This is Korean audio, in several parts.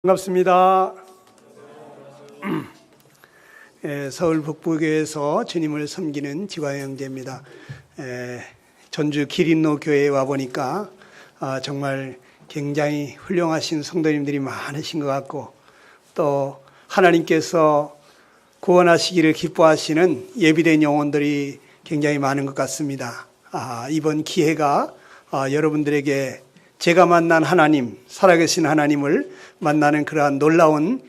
반갑습니다. 서울 북부교회에서 주님을 섬기는 지화 형제입니다. 전주 기린로 교회에 와보니까 정말 굉장히 훌륭하신 성도님들이 많으신 것 같고, 또 하나님께서 구원하시기를 기뻐하시는 예비된 영혼들이 굉장히 많은 것 같습니다. 이번 기회가 여러분들에게 제가 만난 하나님, 살아계신 하나님을 만나는 그러한 놀라운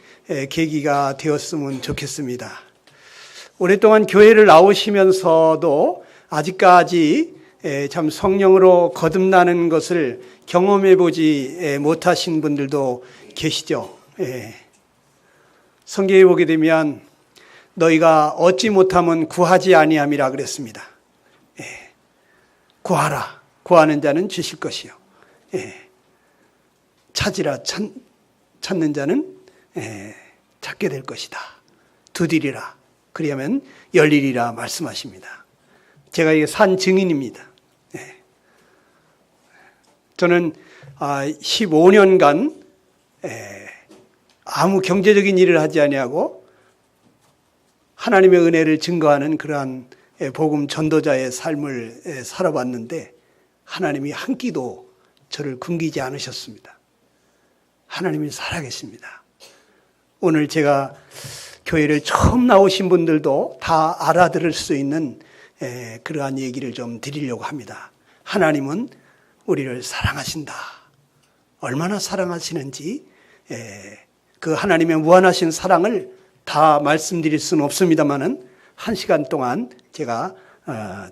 계기가 되었으면 좋겠습니다. 오랫동안 교회를 나오시면서도 아직까지 참 성령으로 거듭나는 것을 경험해 보지 못하신 분들도 계시죠. 성경에 보게 되면 너희가 얻지 못하면 구하지 아니함이라 그랬습니다. 구하라. 구하는 자는 주실 것이요. 찾으라. 찾는 자는 찾게 될 것이다. 두드리라. 그리하면 열리리라 말씀하십니다. 제가 이게 산 증인입니다. 저는 15년간 아무 경제적인 일을 하지 아니하고 하나님의 은혜를 증거하는 그러한 복음 전도자의 삶을 살아봤는데, 하나님이 한 끼도 저를 굶기지 않으셨습니다. 하나님이 살아계십니다. 오늘 제가 교회를 처음 나오신 분들도 다 알아들을 수 있는 그러한 얘기를 좀 드리려고 합니다. 하나님은 우리를 사랑하신다. 얼마나 사랑하시는지 그 하나님의 무한하신 사랑을 다 말씀드릴 수는 없습니다만은 한 시간 동안 제가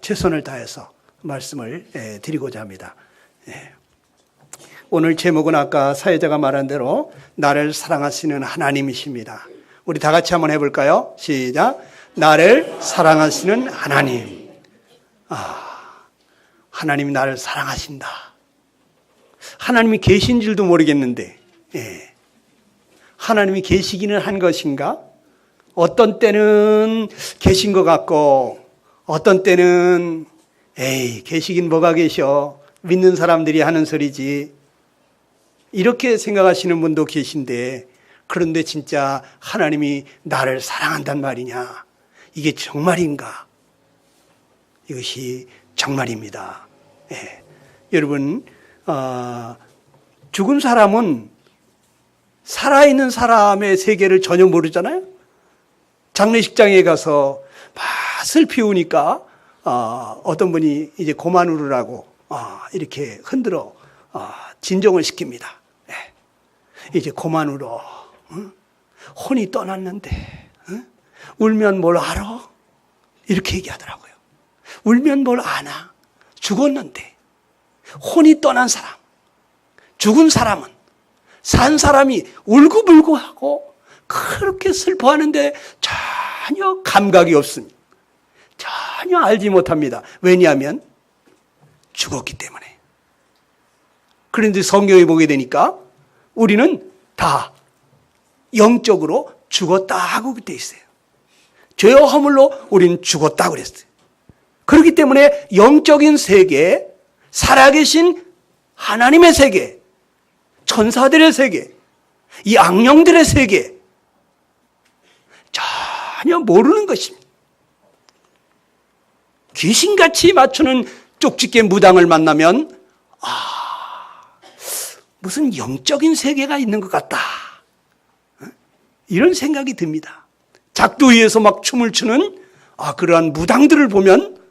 최선을 다해서 말씀을 드리고자 합니다. 오늘 제목은 아까 사회자가 말한 대로 나를 사랑하시는 하나님이십니다. 우리 다 같이 한번 해볼까요? 시작. 나를 사랑하시는 하나님. 하나님이 나를 사랑하신다. 하나님이 계신 줄도 모르겠는데 하나님이 계시기는 한 것인가? 어떤 때는 계신 것 같고 어떤 때는 계시긴 뭐가 계셔. 믿는 사람들이 하는 소리지. 이렇게 생각하시는 분도 계신데, 그런데 진짜 하나님이 나를 사랑한단 말이냐? 이게 정말인가? 이것이 정말입니다. 여러분, 죽은 사람은 살아있는 사람의 세계를 전혀 모르잖아요. 장례식장에 가서 밭을 피우니까 어떤 분이 이제 고만 울으라고 이렇게 흔들어 진정을 시킵니다. 이제 고만 울어. 혼이 떠났는데 울면 뭘 알아? 이렇게 얘기하더라고요. 울면 뭘 아나? 죽었는데. 혼이 떠난 사람, 죽은 사람은 산 사람이 울고불고하고 그렇게 슬퍼하는데 전혀 감각이 없습니다. 전혀 알지 못합니다. 왜냐하면 죽었기 때문에. 그런데 성경에 보게 되니까 우리는 다 영적으로 죽었다 하고 되어 있어요. 죄와 허물로 우리는 죽었다고 그랬어요. 그렇기 때문에 영적인 세계, 살아계신 하나님의 세계, 천사들의 세계, 이 악령들의 세계 전혀 모르는 것입니다. 귀신같이 맞추는 쪽집게 무당을 만나면 무슨 영적인 세계가 있는 것 같다. 이런 생각이 듭니다. 작두 위에서 막 춤을 추는 그러한 무당들을 보면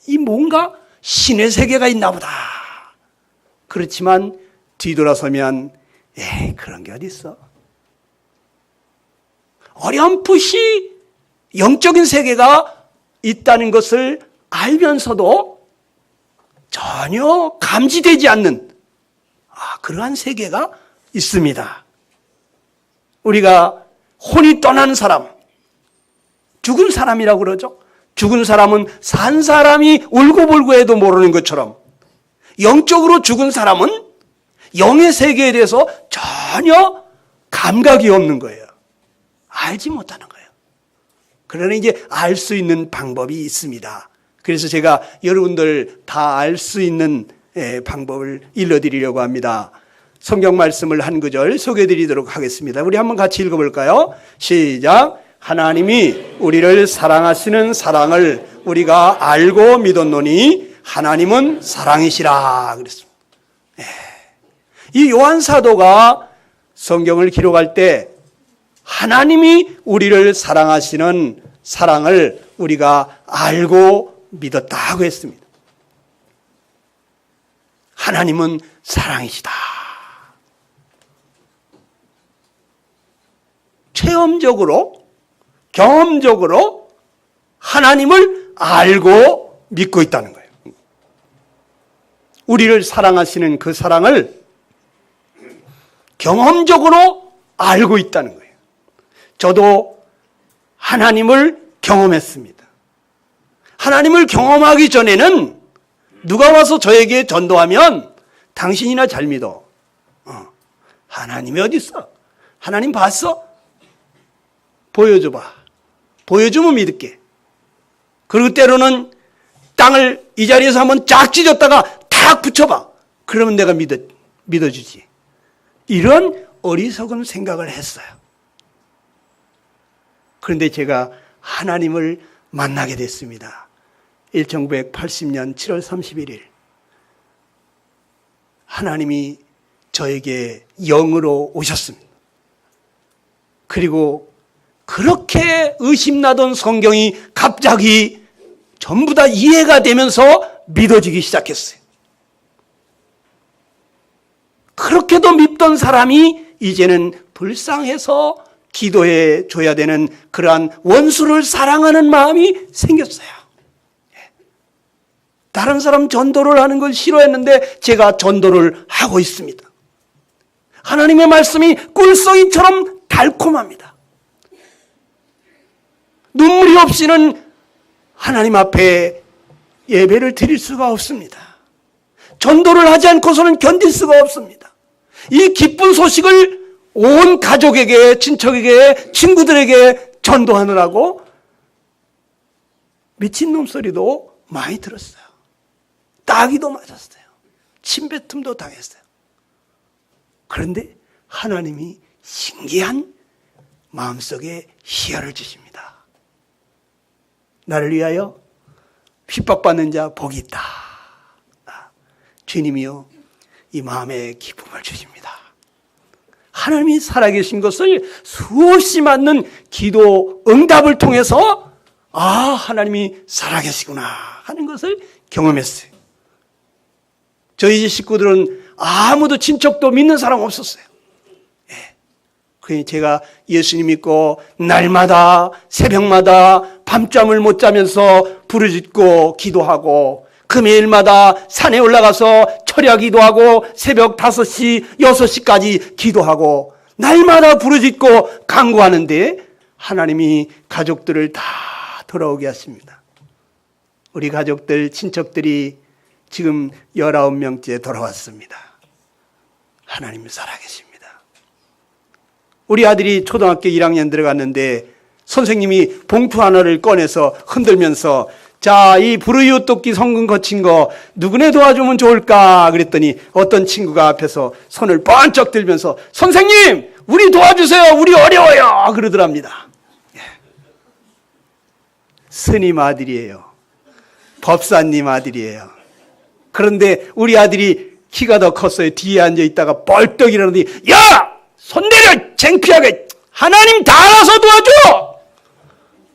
이 뭔가 신의 세계가 있나 보다. 그렇지만 뒤돌아서면 그런 게 어디 있어. 어렴풋이 영적인 세계가 있다는 것을 알면서도 전혀 감지되지 않는 그러한 세계가 있습니다. 우리가 혼이 떠난 사람, 죽은 사람이라고 그러죠. 죽은 사람은 산 사람이 울고불고 해도 모르는 것처럼 영적으로 죽은 사람은 영의 세계에 대해서 전혀 감각이 없는 거예요. 알지 못하는 거예요. 그러나 이제 알 수 있는 방법이 있습니다. 그래서 제가 여러분들 다 알 수 있는 방법을 일러드리려고 합니다. 성경 말씀을 한 구절 소개해 드리도록 하겠습니다. 우리 한번 같이 읽어볼까요? 시작. 하나님이 우리를 사랑하시는 사랑을 우리가 알고 믿었노니 하나님은 사랑이시라 그랬습니다. 이 요한 사도가 성경을 기록할 때 하나님이 우리를 사랑하시는 사랑을 우리가 알고 믿었다고 했습니다. 하나님은 사랑이시다. 체험적으로, 경험적으로 하나님을 알고 믿고 있다는 거예요. 우리를 사랑하시는 그 사랑을 경험적으로 알고 있다는 거예요. 저도 하나님을 경험했습니다. 하나님을 경험하기 전에는 누가 와서 저에게 전도하면 당신이나 잘 믿어. 하나님이 어디 있어? 하나님 봤어? 보여줘봐. 보여주면 믿을게. 그리고 때로는 땅을 이 자리에서 한번 쫙 찢었다가 탁 붙여봐. 그러면 내가 믿어주지. 이런 어리석은 생각을 했어요. 그런데 제가 하나님을 만나게 됐습니다. 1980년 7월 31일 하나님이 저에게 영으로 오셨습니다. 그리고 그렇게 의심나던 성경이 갑자기 전부 다 이해가 되면서 믿어지기 시작했어요. 그렇게도 믿던 사람이 이제는 불쌍해서 기도해 줘야 되는 그러한 원수를 사랑하는 마음이 생겼어요. 다른 사람 전도를 하는 걸 싫어했는데 제가 전도를 하고 있습니다. 하나님의 말씀이 꿀송이처럼 달콤합니다. 눈물이 없이는 하나님 앞에 예배를 드릴 수가 없습니다. 전도를 하지 않고서는 견딜 수가 없습니다. 이 기쁜 소식을 온 가족에게, 친척에게, 친구들에게 전도하느라고 미친놈 소리도 많이 들었어요. 따기도 맞았어요. 침뱉음도 당했어요. 그런데 하나님이 신기한 마음속에 희열을 주십니다. 나를 위하여 핍박받는 자 복이 있다. 주님이요 이 마음에 기쁨을 주십니다. 하나님이 살아계신 것을 수없이 맞는 기도 응답을 통해서 하나님이 살아계시구나 하는 것을 경험했어요. 저희 식구들은 아무도 친척도 믿는 사람 없었어요. 그러니 제가 예수님 믿고 날마다 새벽마다 밤잠을 못 자면서 부르짖고 기도하고 금요일마다 산에 올라가서 철야 기도하고 새벽 5시, 6시까지 기도하고 날마다 부르짖고 간구하는데 하나님이 가족들을 다 돌아오게 하십니다. 우리 가족들, 친척들이 지금 19명째 돌아왔습니다. 하나님이 살아계십니다. 우리 아들이 초등학교 1학년 들어갔는데 선생님이 봉투 하나를 꺼내서 흔들면서 자, 이 불의웃돕기 성금 거친 거 누구네 도와주면 좋을까 그랬더니 어떤 친구가 앞에서 손을 번쩍 들면서 선생님 우리 도와주세요. 우리 어려워요 그러더랍니다. 스님 아들이에요. 법사님 아들이에요. 그런데 우리 아들이 키가 더 컸어요. 뒤에 앉아있다가 벌떡 일어나더니 야! 손 내려! 창피하게! 하나님 다 알아서 도와줘!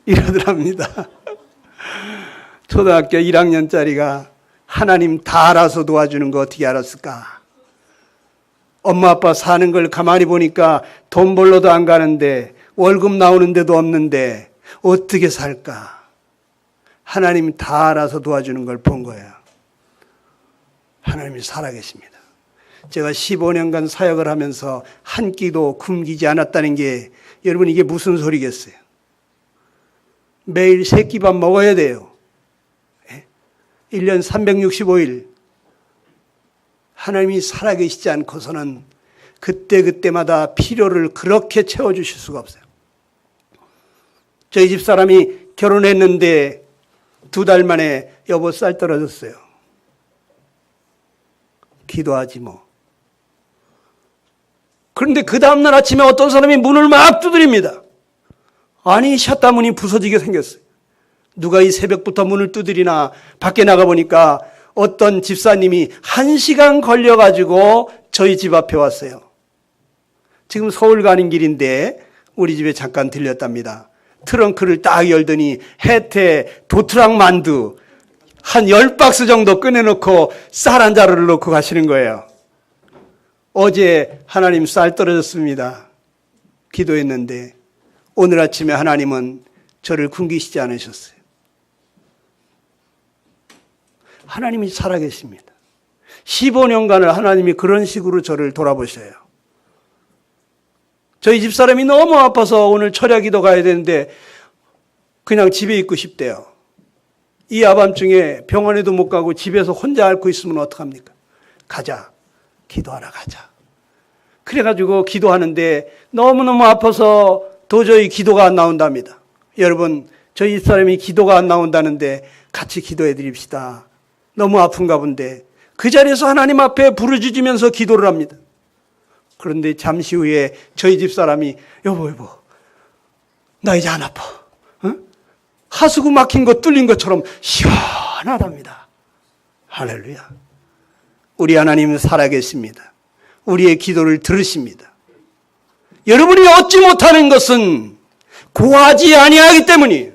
이러더랍니다. 초등학교 1학년짜리가 하나님 다 알아서 도와주는 거 어떻게 알았을까? 엄마 아빠 사는 걸 가만히 보니까 돈 벌러도 안 가는데 월급 나오는 데도 없는데 어떻게 살까? 하나님 다 알아서 도와주는 걸 본 거예요. 하나님이 살아계십니다. 제가 15년간 사역을 하면서 한 끼도 굶기지 않았다는 게 여러분 이게 무슨 소리겠어요? 매일 3끼밥 먹어야 돼요. 1년 365일 하나님이 살아계시지 않고서는 그때그때마다 필요를 그렇게 채워주실 수가 없어요. 저희 집사람이 결혼했는데 2달 만에 여보 쌀 떨어졌어요. 기도하지 뭐. 그런데 그 다음날 아침에 어떤 사람이 문을 막 두드립니다. 아니, 샷다 문이 부서지게 생겼어요. 누가 이 새벽부터 문을 두드리나 밖에 나가보니까 어떤 집사님이 1시간 걸려가지고 저희 집 앞에 왔어요. 지금 서울 가는 길인데 우리 집에 잠깐 들렸답니다. 트렁크를 딱 열더니 혜태 도트락 만두 한 10박스 정도 꺼내놓고 쌀 한 자루를 놓고 가시는 거예요. 어제 하나님 쌀 떨어졌습니다. 기도했는데 오늘 아침에 하나님은 저를 굶기시지 않으셨어요. 하나님이 살아계십니다. 15년간을 하나님이 그런 식으로 저를 돌아보셔요. 저희 집사람이 너무 아파서 오늘 철야기도 가야 되는데 그냥 집에 있고 싶대요. 이 야밤중에 병원에도 못 가고 집에서 혼자 앓고 있으면 어떡합니까? 가자. 기도하러 가자. 그래가지고 기도하는데 너무너무 아파서 도저히 기도가 안 나온답니다. 여러분, 저희 집사람이 기도가 안 나온다는데 같이 기도해 드립시다. 너무 아픈가 본데 그 자리에서 하나님 앞에 부르짖으면서 기도를 합니다. 그런데 잠시 후에 저희 집사람이 여보 나 이제 안 아파. 하수구 막힌 거 뚫린 것처럼 시원하답니다. 할렐루야. 우리 하나님은 살아계십니다. 우리의 기도를 들으십니다. 여러분이 얻지 못하는 것은 구하지 아니하기 때문이에요.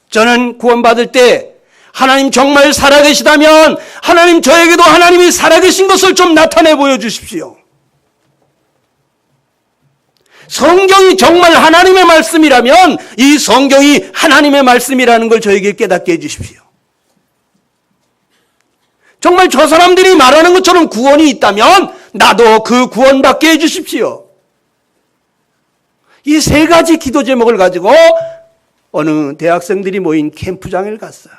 저는 구원받을 때 하나님 정말 살아계시다면 하나님 저에게도 하나님이 살아계신 것을 좀 나타내 보여주십시오. 성경이 정말 하나님의 말씀이라면 이 성경이 하나님의 말씀이라는 걸 저에게 깨닫게 해주십시오. 정말 저 사람들이 말하는 것처럼 구원이 있다면 나도 그 구원받게 해주십시오. 이 세 가지 기도 제목을 가지고 어느 대학생들이 모인 캠프장을 갔어요.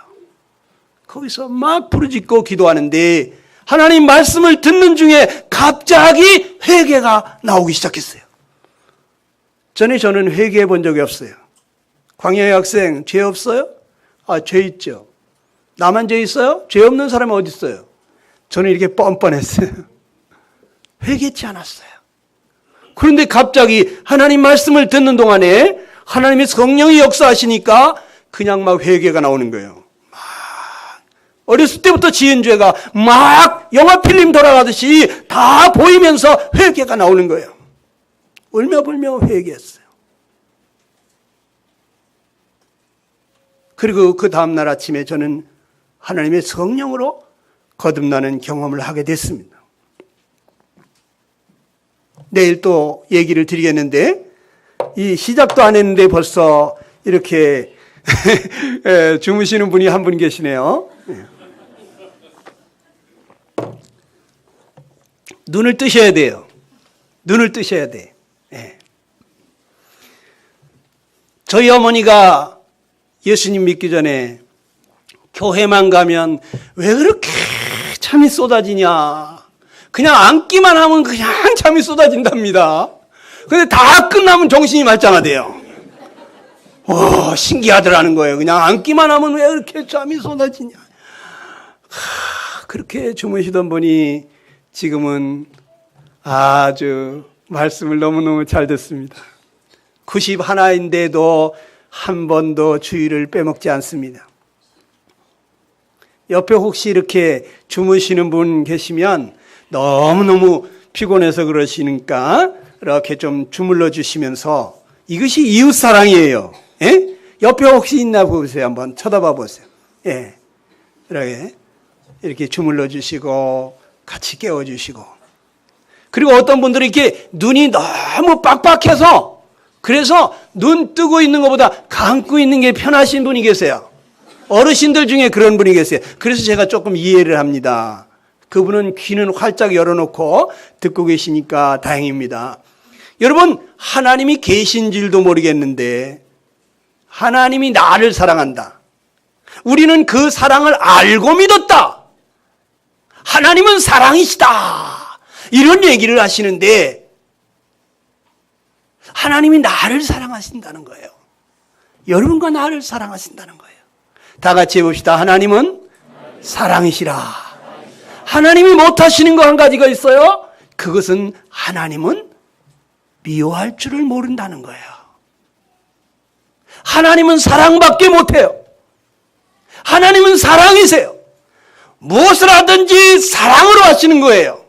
거기서 막 부르짖고 기도하는데 하나님 말씀을 듣는 중에 갑자기 회개가 나오기 시작했어요. 저는 회개해 본 적이 없어요. 광야의 학생, 죄 없어요? 죄 있죠. 나만 죄 있어요? 죄 없는 사람이 어디 있어요? 저는 이렇게 뻔뻔했어요. 회개치 않았어요. 그런데 갑자기 하나님 말씀을 듣는 동안에 하나님의 성령이 역사하시니까 그냥 막 회개가 나오는 거예요. 막 어렸을 때부터 지은 죄가 막 영화 필름 돌아가듯이 다 보이면서 회개가 나오는 거예요. 울며불며 회개했어요. 그리고 그 다음날 아침에 저는 하나님의 성령으로 거듭나는 경험을 하게 됐습니다. 내일 또 얘기를 드리겠는데 이 시작도 안 했는데 벌써 이렇게 주무시는 분이 한 분 계시네요. 눈을 뜨셔야 돼요. 눈을 뜨셔야 돼. 저희 어머니가 예수님 믿기 전에 교회만 가면 왜 그렇게 잠이 쏟아지냐. 그냥 앉기만 하면 그냥 잠이 쏟아진답니다. 근데 다 끝나면 정신이 말짱하대요. 신기하더라는 거예요. 그냥 앉기만 하면 왜 이렇게 잠이 쏟아지냐. 그렇게 주무시던 분이 지금은 아주 말씀을 너무너무 잘 듣습니다. 91인데도 한 번도 주일을 빼먹지 않습니다. 옆에 혹시 이렇게 주무시는 분 계시면 너무너무 피곤해서 그러시니까 이렇게 좀 주물러 주시면서 이것이 이웃사랑이에요. 예? 옆에 혹시 있나 보세요. 한번 쳐다봐 보세요. 예. 이렇게 주물러 주시고 같이 깨워 주시고. 그리고 어떤 분들은 이렇게 눈이 너무 빡빡해서 그래서 눈 뜨고 있는 것보다 감고 있는 게 편하신 분이 계세요. 어르신들 중에 그런 분이 계세요. 그래서 제가 조금 이해를 합니다. 그분은 귀는 활짝 열어놓고 듣고 계시니까 다행입니다. 여러분, 하나님이 계신 줄도 모르겠는데 하나님이 나를 사랑한다. 우리는 그 사랑을 알고 믿었다. 하나님은 사랑이시다. 이런 얘기를 하시는데 하나님이 나를 사랑하신다는 거예요. 여러분과 나를 사랑하신다는 거예요. 다 같이 해봅시다. 하나님은 사랑이시라. 하나님이 못하시는 거 한 가지가 있어요. 그것은 하나님은 미워할 줄을 모른다는 거예요. 하나님은 사랑밖에 못해요. 하나님은 사랑이세요. 무엇을 하든지 사랑으로 하시는 거예요.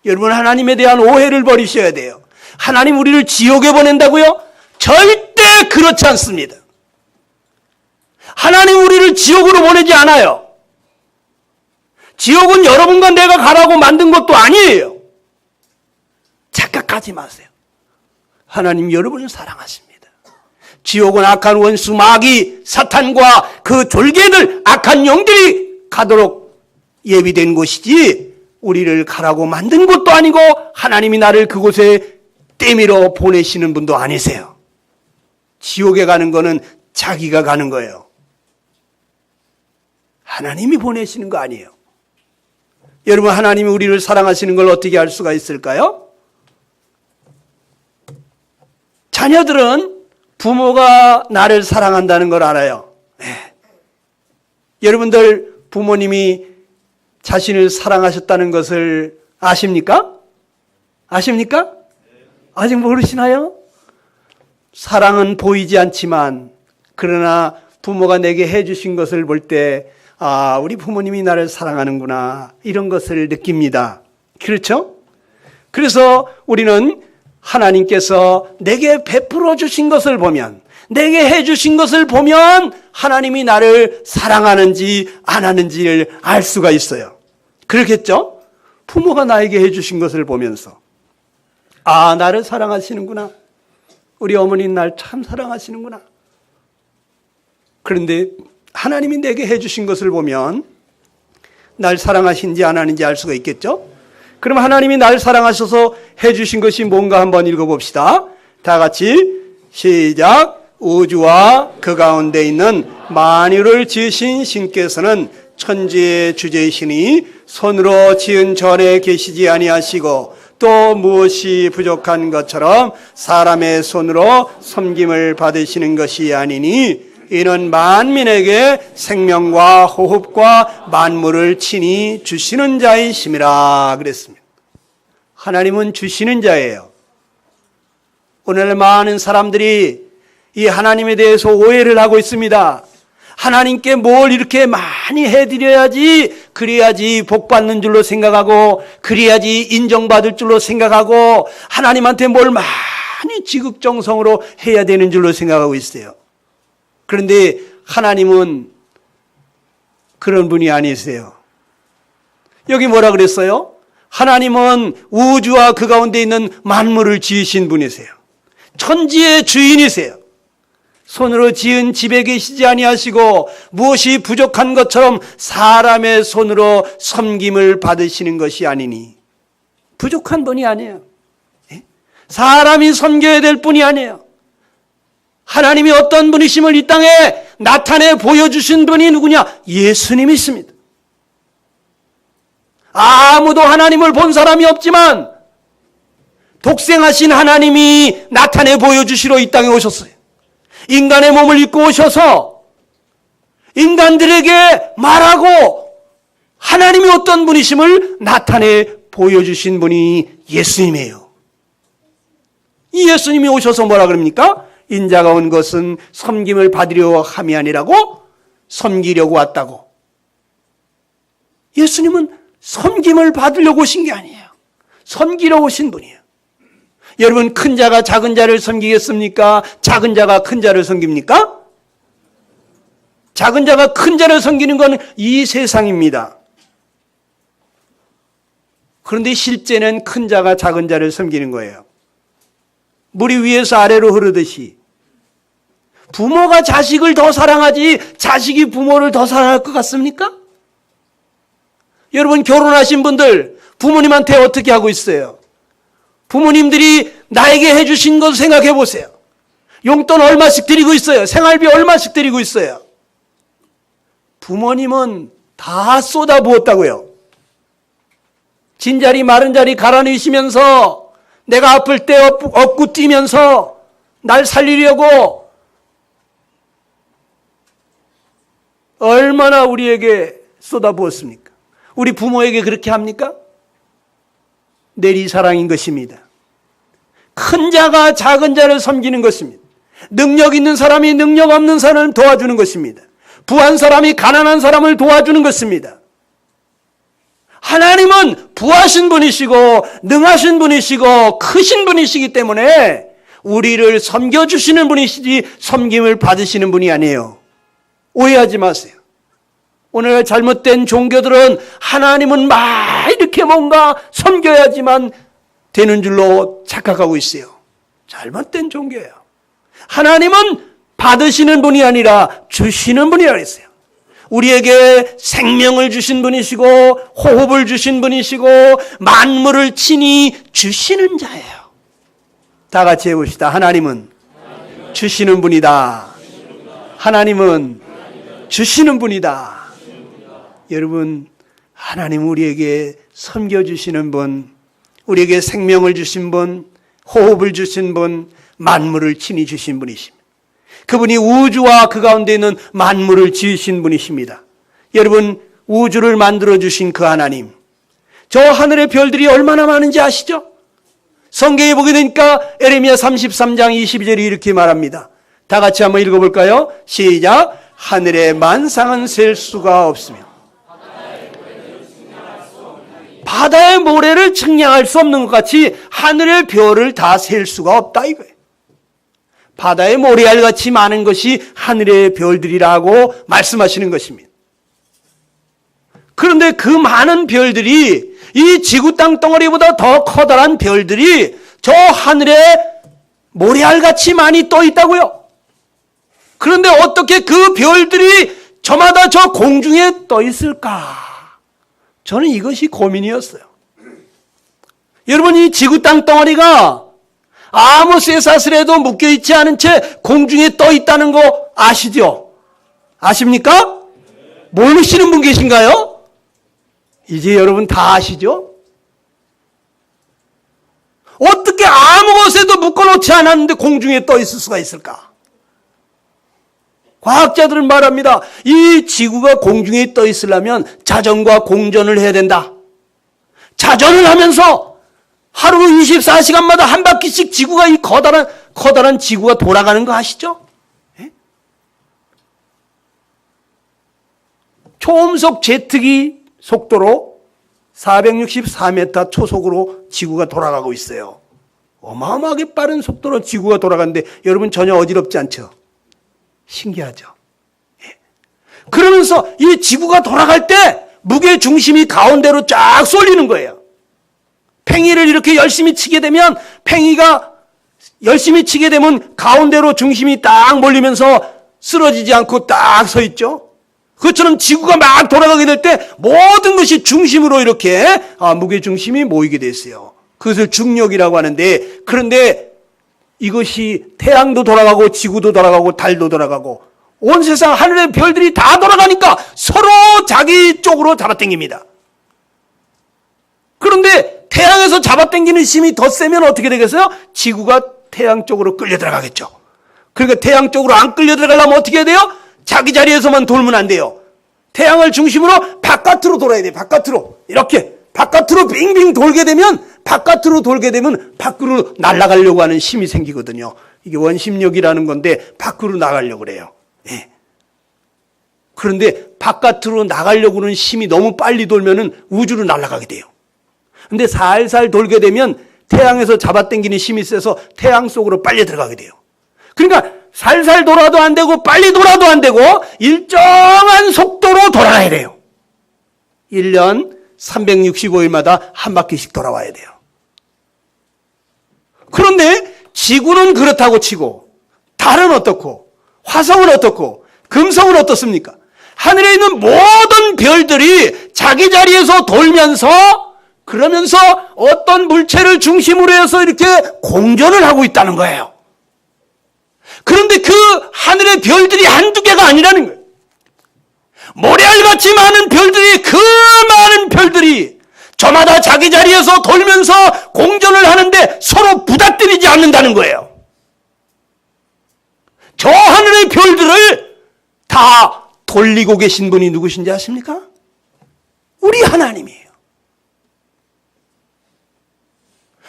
여러분, 하나님에 대한 오해를 버리셔야 돼요. 하나님 우리를 지옥에 보낸다고요? 절대 그렇지 않습니다. 하나님 우리를 지옥으로 보내지 않아요. 지옥은 여러분과 내가 가라고 만든 것도 아니에요. 착각하지 마세요. 하나님 여러분을 사랑하십니다. 지옥은 악한 원수 마귀 사탄과 그 졸개들 악한 영들이 가도록 예비된 곳이지 우리를 가라고 만든 것도 아니고 하나님이 나를 그곳에 떼밀어 보내시는 분도 아니세요. 지옥에 가는 거는 자기가 가는 거예요. 하나님이 보내시는 거 아니에요. 여러분, 하나님이 우리를 사랑하시는 걸 어떻게 알 수가 있을까요? 자녀들은 부모가 나를 사랑한다는 걸 알아요. 네. 여러분들 부모님이 자신을 사랑하셨다는 것을 아십니까? 아십니까? 아직 모르시나요? 사랑은 보이지 않지만 그러나 부모가 내게 해주신 것을 볼 때 우리 부모님이 나를 사랑하는구나 이런 것을 느낍니다. 그렇죠? 그래서 우리는 하나님께서 내게 베풀어 주신 것을 보면 내게 해주신 것을 보면 하나님이 나를 사랑하는지 안 하는지를 알 수가 있어요. 그렇겠죠? 부모가 나에게 해주신 것을 보면서 나를 사랑하시는구나. 우리 어머니는 날 참 사랑하시는구나. 그런데 하나님이 내게 해주신 것을 보면 날 사랑하신지 안 하는지 알 수가 있겠죠? 그럼 하나님이 날 사랑하셔서 해주신 것이 뭔가 한번 읽어봅시다. 다 같이 시작. 우주와 그 가운데 있는 만유를 지으신 신께서는 천지의 주제이시니 손으로 지은 전에 계시지 아니하시고 또 무엇이 부족한 것처럼 사람의 손으로 섬김을 받으시는 것이 아니니 이는 만민에게 생명과 호흡과 만물을 친히 주시는 자이심이라 그랬습니다. 하나님은 주시는 자예요. 오늘 많은 사람들이 이 하나님에 대해서 오해를 하고 있습니다. 하나님께 뭘 이렇게 많이 해드려야지 그래야지 복받는 줄로 생각하고 그래야지 인정받을 줄로 생각하고 하나님한테 뭘 많이 지극정성으로 해야 되는 줄로 생각하고 있어요. 그런데 하나님은 그런 분이 아니세요. 여기 뭐라 그랬어요? 하나님은 우주와 그 가운데 있는 만물을 지으신 분이세요. 천지의 주인이세요. 손으로 지은 집에 계시지 아니하시고 무엇이 부족한 것처럼 사람의 손으로 섬김을 받으시는 것이 아니니 부족한 분이 아니에요. 사람이 섬겨야 될 분이 아니에요. 하나님이 어떤 분이심을 이 땅에 나타내 보여주신 분이 누구냐? 예수님이십니다. 아무도 하나님을 본 사람이 없지만 독생하신 하나님이 나타내 보여주시러 이 땅에 오셨어요. 인간의 몸을 입고 오셔서 인간들에게 말하고 하나님이 어떤 분이심을 나타내 보여주신 분이 예수님이에요. 이 예수님이 오셔서 뭐라 그럽니까? 인자가 온 것은 섬김을 받으려 함이 아니라고 섬기려고 왔다고. 예수님은 섬김을 받으려고 오신 게 아니에요. 섬기러 오신 분이에요. 여러분, 큰 자가 작은 자를 섬기겠습니까? 작은 자가 큰 자를 섬깁니까? 작은 자가 큰 자를 섬기는 건 이 세상입니다. 그런데 실제는 큰 자가 작은 자를 섬기는 거예요. 물이 위에서 아래로 흐르듯이 부모가 자식을 더 사랑하지 자식이 부모를 더 사랑할 것 같습니까? 여러분, 결혼하신 분들 부모님한테 어떻게 하고 있어요? 부모님들이 나에게 해주신 것 생각해 보세요. 용돈 얼마씩 드리고 있어요? 생활비 얼마씩 드리고 있어요? 부모님은 다 쏟아부었다고요. 진자리 마른 자리 갈아넣으시면서 내가 아플 때 업고 뛰면서 날 살리려고 얼마나 우리에게 쏟아부었습니까? 우리 부모에게 그렇게 합니까? 내리사랑인 것입니다. 큰 자가 작은 자를 섬기는 것입니다. 능력 있는 사람이 능력 없는 사람을 도와주는 것입니다. 부한 사람이 가난한 사람을 도와주는 것입니다. 하나님은 부하신 분이시고 능하신 분이시고 크신 분이시기 때문에 우리를 섬겨주시는 분이시지 섬김을 받으시는 분이 아니에요. 오해하지 마세요. 오늘 잘못된 종교들은 하나님은 막 이렇게 뭔가 섬겨야지만 되는 줄로 착각하고 있어요. 잘못된 종교예요. 하나님은 받으시는 분이 아니라 주시는 분이라고 했어요. 우리에게 생명을 주신 분이시고 호흡을 주신 분이시고 만물을 친히 주시는 자예요. 다 같이 해봅시다. 하나님은 주시는 분이다. 하나님은 주시는 분이다. 여러분, 하나님 우리에게 섬겨주시는 분, 우리에게 생명을 주신 분, 호흡을 주신 분, 만물을 친히 주신 분이십니다. 그분이 우주와 그 가운데 있는 만물을 지으신 분이십니다. 여러분, 우주를 만들어주신 그 하나님, 저 하늘의 별들이 얼마나 많은지 아시죠? 성경에 보게 되니까 에레미야 33장 22절이 이렇게 말합니다. 다 같이 한번 읽어볼까요? 시작. 하늘의 만상은 셀 수가 없으며 바다의 모래를 측량할 수 없는 것 같이 하늘의 별을 다 셀 수가 없다 이거예요. 바다의 모래알같이 많은 것이 하늘의 별들이라고 말씀하시는 것입니다. 그런데 그 많은 별들이 이 지구 땅덩어리보다 더 커다란 별들이 저 하늘에 모래알같이 많이 떠 있다고요. 그런데 어떻게 그 별들이 저마다 저 공중에 떠 있을까? 저는 이것이 고민이었어요. 여러분, 이 지구 땅덩어리가 아무 쇠사슬에도 묶여있지 않은 채 공중에 떠 있다는 거 아시죠? 아십니까? 모르시는 분 계신가요? 이제 여러분 다 아시죠? 어떻게 아무 곳에도 묶어놓지 않았는데 공중에 떠 있을 수가 있을까? 과학자들은 말합니다. 이 지구가 공중에 떠 있으려면 자전과 공전을 해야 된다. 자전을 하면서 하루 24시간마다 한 바퀴씩 지구가 이 커다란 지구가 돌아가는 거 아시죠? 예? 초음속 제트기 속도로 464m 초속으로 지구가 돌아가고 있어요. 어마어마하게 빠른 속도로 지구가 돌아가는데 여러분 전혀 어지럽지 않죠? 신기하죠? 예. 그러면서 이 지구가 돌아갈 때 무게 중심이 가운데로 쫙 쏠리는 거예요. 팽이를 이렇게 열심히 치게 되면 팽이가 열심히 치게 되면 가운데로 중심이 딱 몰리면서 쓰러지지 않고 딱 서 있죠. 그것처럼 지구가 막 돌아가게 될 때 모든 것이 중심으로 이렇게 무게중심이 모이게 됐어요. 그것을 중력이라고 하는데, 그런데 이것이 태양도 돌아가고 지구도 돌아가고 달도 돌아가고 온 세상 하늘의 별들이 다 돌아가니까 서로 자기 쪽으로 잡아당깁니다. 그런데 태양에서 잡아당기는 힘이 더 세면 어떻게 되겠어요? 지구가 태양 쪽으로 끌려 들어가겠죠. 그러니까 태양 쪽으로 안 끌려 들어가려면 어떻게 해야 돼요? 자기 자리에서만 돌면 안 돼요. 태양을 중심으로 바깥으로 돌아야 돼요. 바깥으로. 이렇게 바깥으로 빙빙 돌게 되면 밖으로 날아가려고 하는 힘이 생기거든요. 이게 원심력이라는 건데 밖으로 나가려고 그래요. 예. 그런데 바깥으로 나가려고 하는 힘이 너무 빨리 돌면은 우주로 날아가게 돼요. 근데 살살 돌게 되면 태양에서 잡아당기는 힘이 세서 태양 속으로 빨리 들어가게 돼요. 그러니까 살살 돌아도 안 되고 빨리 돌아도 안 되고 일정한 속도로 돌아가야 돼요. 1년 365일마다 한 바퀴씩 돌아와야 돼요. 그런데 지구는 그렇다고 치고 달은 어떻고 화성은 어떻고 금성은 어떻습니까? 하늘에 있는 모든 별들이 자기 자리에서 돌면서 그러면서 어떤 물체를 중심으로 해서 이렇게 공전을 하고 있다는 거예요. 그런데 그 하늘의 별들이 한두 개가 아니라는 거예요. 모래알같이 많은 별들이, 그 많은 별들이 저마다 자기 자리에서 돌면서 공전을 하는데 서로 부닥뜨리지 않는다는 거예요. 저 하늘의 별들을 다 돌리고 계신 분이 누구신지 아십니까? 우리 하나님이에요.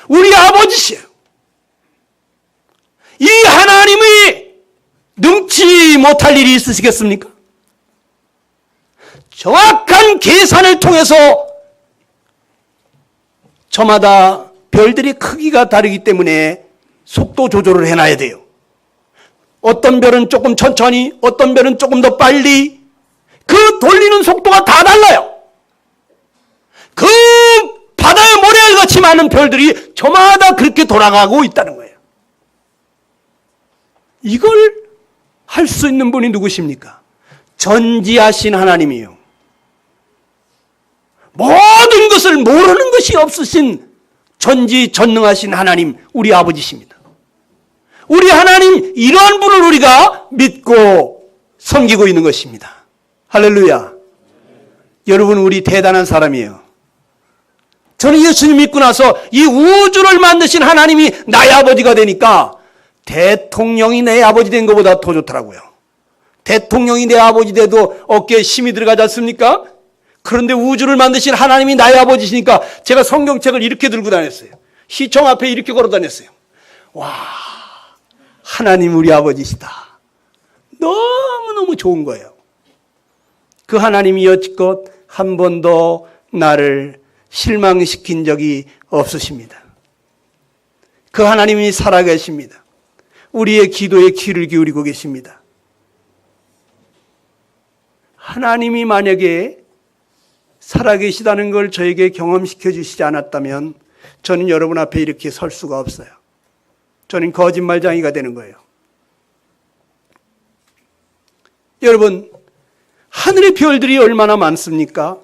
우리 아버지시에요. 이 하나님이 능치 못할 일이 있으시겠습니까? 정확한 계산을 통해서 저마다 별들의 크기가 다르기 때문에 속도 조절을 해놔야 돼요. 어떤 별은 조금 천천히, 어떤 별은 조금 더 빨리, 그 돌리는 속도가 다 달라요. 그 바다의 모래알같이 많은 별들이 저마다 그렇게 돌아가고 있다는 거예요. 이걸 할 수 있는 분이 누구십니까? 전지하신 하나님이요. 모든 것을 모르는 것이 없으신 전지전능하신 하나님, 우리 아버지십니다. 우리 하나님, 이러한 분을 우리가 믿고 섬기고 있는 것입니다. 할렐루야. 여러분, 우리 대단한 사람이에요. 저는 예수님 믿고 나서 이 우주를 만드신 하나님이 나의 아버지가 되니까 대통령이 내 아버지 된 것보다 더 좋더라고요. 대통령이 내 아버지 돼도 어깨에 힘이 들어가지 않습니까? 그런데 우주를 만드신 하나님이 나의 아버지시니까 제가 성경책을 이렇게 들고 다녔어요. 시청 앞에 이렇게 걸어 다녔어요. 와, 하나님 우리 아버지시다. 너무너무 좋은 거예요. 그 하나님이 여지껏 한 번도 나를 실망시킨 적이 없으십니다. 그 하나님이 살아계십니다. 우리의 기도에 귀를 기울이고 계십니다. 하나님이 만약에 살아계시다는 걸 저에게 경험시켜 주시지 않았다면 저는 여러분 앞에 이렇게 설 수가 없어요. 저는 거짓말쟁이가 되는 거예요. 여러분, 하늘의 별들이 얼마나 많습니까?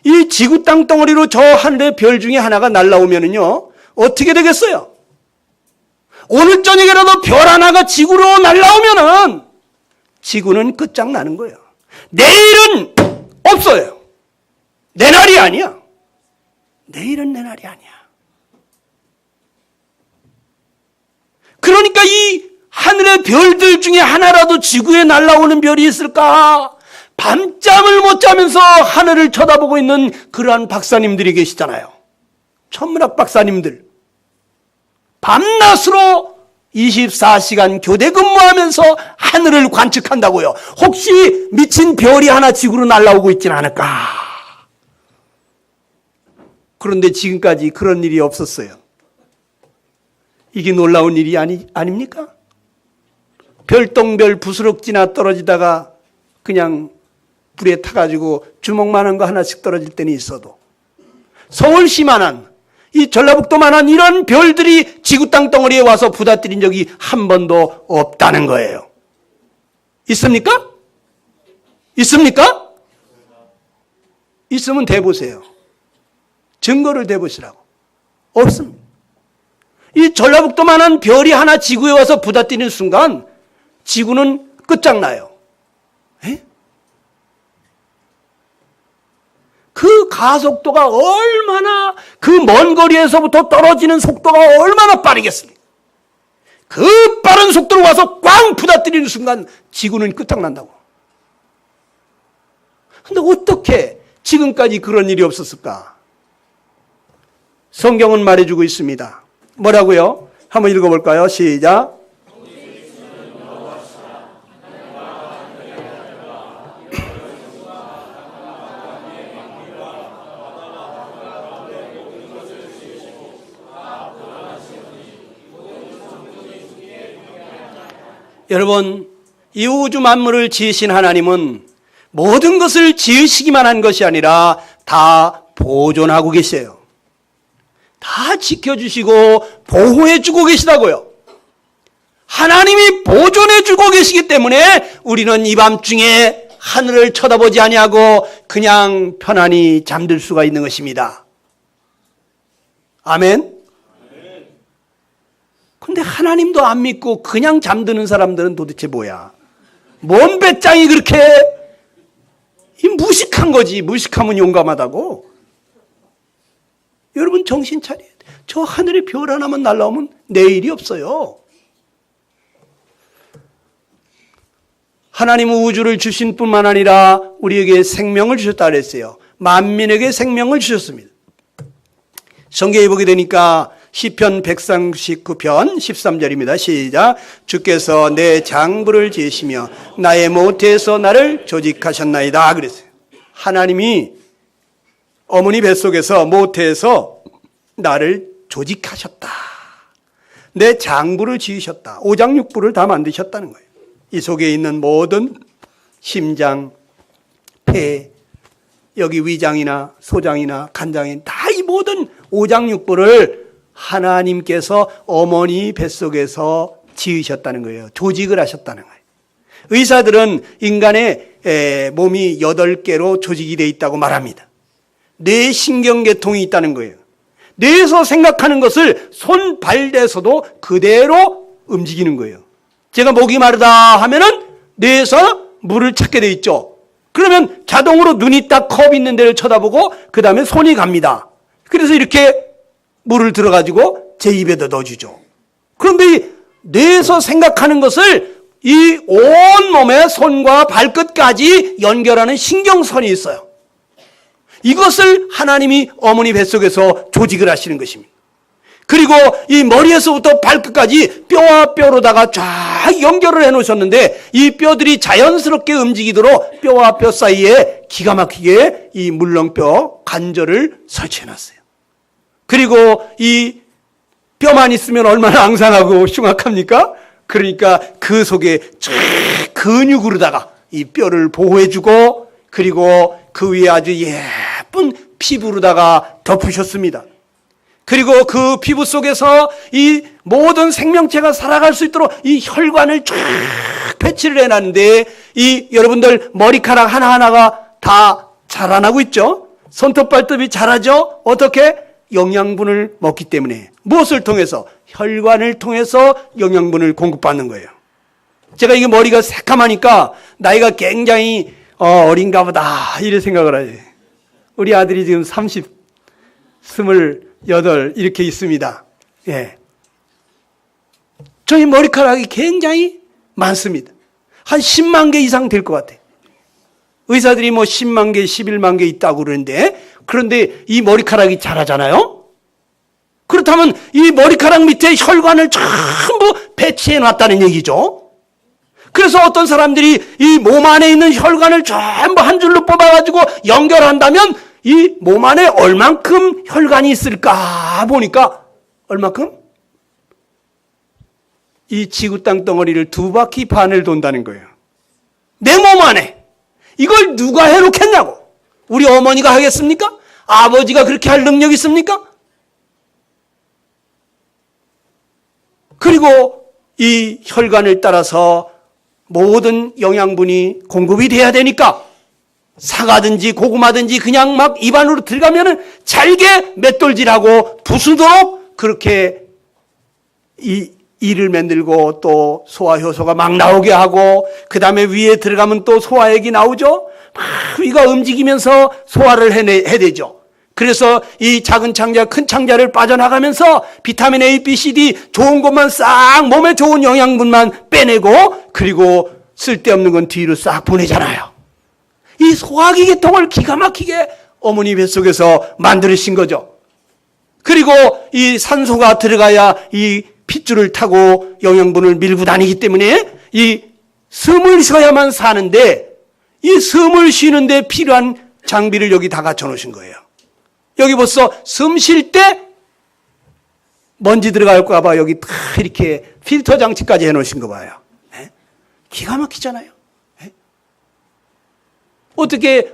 이 지구 땅덩어리로 저 하늘의 별 중에 하나가 날아오면은요, 어떻게 되겠어요? 오늘 저녁에라도 별 하나가 지구로 날아오면은 지구는 끝장나는 거예요. 내일은 없어요. 내 날이 아니야. 내일은 내 날이 아니야. 그러니까 이 하늘의 별들 중에 하나라도 지구에 날아오는 별이 있을까? 밤잠을 못 자면서 하늘을 쳐다보고 있는 그러한 박사님들이 계시잖아요. 천문학 박사님들. 밤낮으로 24시간 교대 근무하면서 하늘을 관측한다고요. 혹시 미친 별이 하나 지구로 날아오고 있지는 않을까? 그런데 지금까지 그런 일이 없었어요. 이게 놀라운 일이 아닙니까? 별똥별 부스럭지나 떨어지다가 그냥 불에 타가지고 주먹만한 거 하나씩 떨어질 때는 있어도 서울시만한 이 전라북도만한 이런 별들이 지구 땅덩어리에 와서 부닥뜨린 적이 한 번도 없다는 거예요. 있습니까? 있습니까? 있으면 대보세요. 증거를 대보시라고. 없습니다. 이 전라북도만한 별이 하나 지구에 와서 부닥뜨리는 순간 지구는 끝장나요. 에? 그 가속도가 얼마나, 그 먼 거리에서부터 떨어지는 속도가 얼마나 빠르겠습니까? 그 빠른 속도로 와서 꽝 부닥뜨리는 순간 지구는 끝장난다고. 근데 어떻게 지금까지 그런 일이 없었을까? 성경은 말해주고 있습니다. 뭐라고요? 한번 읽어볼까요? 시작. 여러분, 이 우주 만물을 지으신 하나님은 모든 것을 지으시기만 한 것이 아니라 다 보존하고 계세요. 다 지켜주시고 보호해주고 계시다고요. 하나님이 보존해주고 계시기 때문에 우리는 이 밤중에 하늘을 쳐다보지 아니하고 그냥 편안히 잠들 수가 있는 것입니다. 아멘. 근데 하나님도 안 믿고 그냥 잠드는 사람들은 도대체 뭐야? 뭔 배짱이 그렇게 무식한 거지. 무식하면 용감하다고. 여러분 정신 차려야 돼. 저 하늘에 별 하나만 날아오면 내일이 없어요. 하나님은 우주를 주신 뿐만 아니라 우리에게 생명을 주셨다 그랬어요. 만민에게 생명을 주셨습니다. 성경에 보게 되니까 시편 139편 13절입니다. 시작. 주께서 내 장부를 지으시며 나의 모태에서 나를 조직하셨나이다. 그랬어요. 하나님이 어머니 뱃속에서 모태에서 나를 조직하셨다. 내 장부를 지으셨다. 오장육부를 다 만드셨다는 거예요. 이 속에 있는 모든 심장, 폐, 여기 위장이나 소장이나 간장인 다 이 모든 오장육부를 하나님께서 어머니 뱃속에서 지으셨다는 거예요. 조직을 하셨다는 거예요. 의사들은 인간의 몸이 8개로 조직이 되어 있다고 말합니다. 뇌 신경계통이 있다는 거예요. 뇌에서 생각하는 것을 손, 발에서도 그대로 움직이는 거예요. 제가 목이 마르다 하면은 뇌에서 물을 찾게 돼 있죠. 그러면 자동으로 눈이 딱 컵 있는 데를 쳐다보고 그 다음에 손이 갑니다. 그래서 이렇게 물을 들어가지고 제 입에다 넣어주죠. 그런데 이 뇌에서 생각하는 것을 이 온 몸의 손과 발끝까지 연결하는 신경선이 있어요. 이것을 하나님이 어머니 뱃속에서 조직을 하시는 것입니다. 그리고 이 머리에서부터 발끝까지 뼈와 뼈로다가 쫙 연결을 해놓으셨는데 이 뼈들이 자연스럽게 움직이도록 뼈와 뼈 사이에 기가 막히게 이 물렁뼈 관절을 설치해놨어요. 그리고 이 뼈만 있으면 얼마나 앙상하고 흉악합니까? 그러니까 그 속에 쫙 근육으로다가 이 뼈를 보호해주고 그리고 그 위에 아주 예쁜 피부로다가 덮으셨습니다. 그리고 그 피부 속에서 이 모든 생명체가 살아갈 수 있도록 이 혈관을 쫙 배치를 해놨는데 이 여러분들 머리카락 하나하나가 다 자라나고 있죠. 손톱 발톱이 자라죠. 어떻게? 영양분을 먹기 때문에. 무엇을 통해서? 혈관을 통해서 영양분을 공급받는 거예요. 제가 이게 머리가 새까마니까 나이가 굉장히 어린가 보다 이렇게 생각을 하죠. 우리 아들이 지금 28 이렇게 있습니다. 예. 저희 머리카락이 굉장히 많습니다. 한 10만 개 이상 될 것 같아요. 의사들이 뭐 10만 개, 11만 개 있다고 그러는데 그런데 이 머리카락이 자라잖아요. 그렇다면 이 머리카락 밑에 혈관을 전부 배치해 놨다는 얘기죠. 그래서 어떤 사람들이 이 몸 안에 있는 혈관을 전부 한 줄로 뽑아가지고 연결한다면 이 몸 안에 얼만큼 혈관이 있을까 보니까 얼만큼? 이 지구 땅 덩어리를 2바퀴 반을 돈다는 거예요. 내 몸 안에. 이걸 누가 해놓겠냐고. 우리 어머니가 하겠습니까? 아버지가 그렇게 할 능력이 있습니까? 그리고 이 혈관을 따라서 모든 영양분이 공급이 돼야 되니까 사과든지 고구마든지 그냥 막 입안으로 들어가면은 잘게 맷돌질하고 부수도록 그렇게 이를 만들고 또 소화효소가 막 나오게 하고 그 다음에 위에 들어가면 또 소화액이 나오죠. 막 위가 움직이면서 소화를 해내죠. 그래서 이 작은 창자 큰 창자를 빠져나가면서 비타민 A, B, C, D 좋은 것만 싹 몸에 좋은 영양분만 빼내고 그리고 쓸데없는 건 뒤로 싹 보내잖아요. 이 소화기 계통을 기가 막히게 어머니 뱃속에서 만들으신 거죠. 그리고 이 산소가 들어가야 이 핏줄을 타고 영양분을 밀고 다니기 때문에 이 숨을 쉬어야만 사는데 이 숨을 쉬는데 필요한 장비를 여기 다 갖춰 놓으신 거예요. 여기 벌써 숨 쉴 때 먼지 들어갈까 봐 여기 다 이렇게 필터 장치까지 해 놓으신 거 봐요. 네? 기가 막히잖아요. 네? 어떻게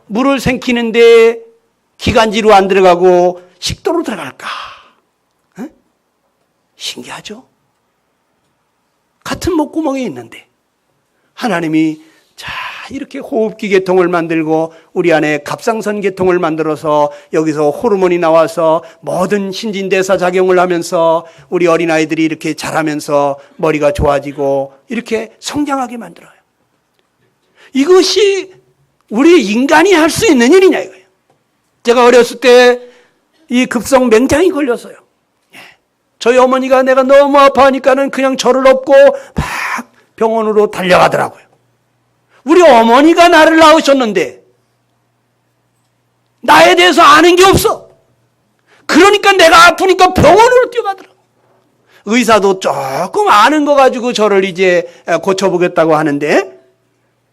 물을 생기는데 기관지로 안 들어가고 식도로 들어갈까? 네? 신기하죠? 같은 목구멍에 있는데 하나님이 자 이렇게 호흡기 계통을 만들고 우리 안에 갑상선 계통을 만들어서 여기서 호르몬이 나와서 모든 신진대사 작용을 하면서 우리 어린아이들이 이렇게 자라면서 머리가 좋아지고 이렇게 성장하게 만들어요. 이것이 우리 인간이 할 수 있는 일이냐 이거예요. 제가 어렸을 때 이 급성 맹장이 걸렸어요. 저희 어머니가 내가 너무 아파하니까는 그냥 저를 업고 막 병원으로 달려가더라고요. 우리 어머니가 나를 낳으셨는데 나에 대해서 아는 게 없어. 그러니까 내가 아프니까 병원으로 뛰어가더라. 의사도 조금 아는 거 가지고 저를 이제 고쳐보겠다고 하는데,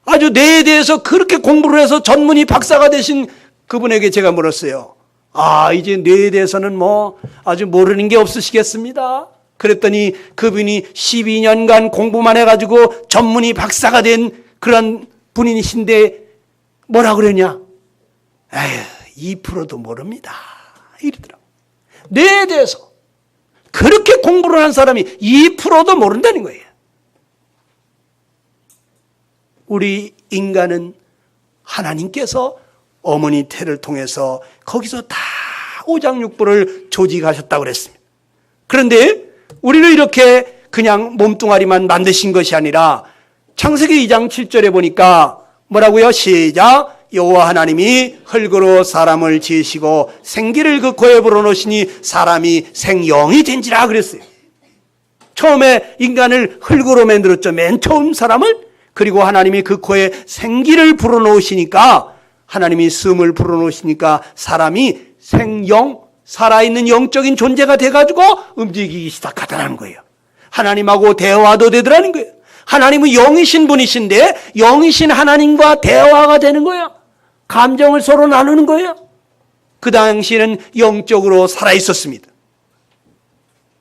아주 뇌에 대해서 그렇게 공부를 해서 전문의 박사가 되신 그분에게 제가 물었어요. 이제 뇌에 대해서는 뭐 아주 모르는 게 없으시겠습니다. 그랬더니 그분이 12년간 공부만 해가지고 전문의 박사가 된 그런 분이신데 뭐라 그러냐? 2%도 모릅니다. 이러더라고요. 뇌에 대해서 그렇게 공부를 한 사람이 2%도 모른다는 거예요. 우리 인간은 하나님께서 어머니 태를 통해서 거기서 다 오장육부를 조직하셨다고 그랬습니다. 그런데 우리를 이렇게 그냥 몸뚱아리만 만드신 것이 아니라 창세기 2장 7절에 보니까 뭐라고요? 시작! 여호와 하나님이 흙으로 사람을 지으시고 생기를 그 코에 불어넣으시니 사람이 생영이 된지라 그랬어요. 처음에 인간을 흙으로 만들었죠. 맨 처음 사람을. 그리고 하나님이 그 코에 생기를 불어넣으시니까, 하나님이 숨을 불어넣으시니까 사람이 생영, 살아있는 영적인 존재가 돼가지고 움직이기 시작하더라는 거예요. 하나님하고 대화도 되더라는 거예요. 하나님은 영이신 분이신데 영이신 하나님과 대화가 되는 거야. 감정을 서로 나누는 거예요. 그 당시에는 영적으로 살아있었습니다.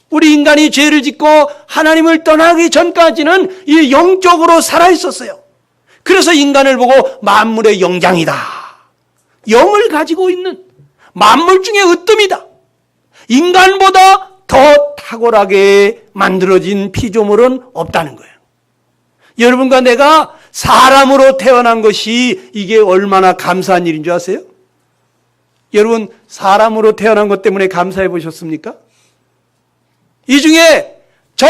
우리 인간이 죄를 짓고 하나님을 떠나기 전까지는 이 영적으로 살아있었어요. 그래서 인간을 보고 만물의 영장이다. 영을 가지고 있는 만물 중에 으뜸이다. 인간보다 더 탁월하게 만들어진 피조물은 없다는 거예요. 여러분과 내가 사람으로 태어난 것이 이게 얼마나 감사한 일인 줄 아세요? 여러분, 사람으로 태어난 것 때문에 감사해 보셨습니까? 이 중에 저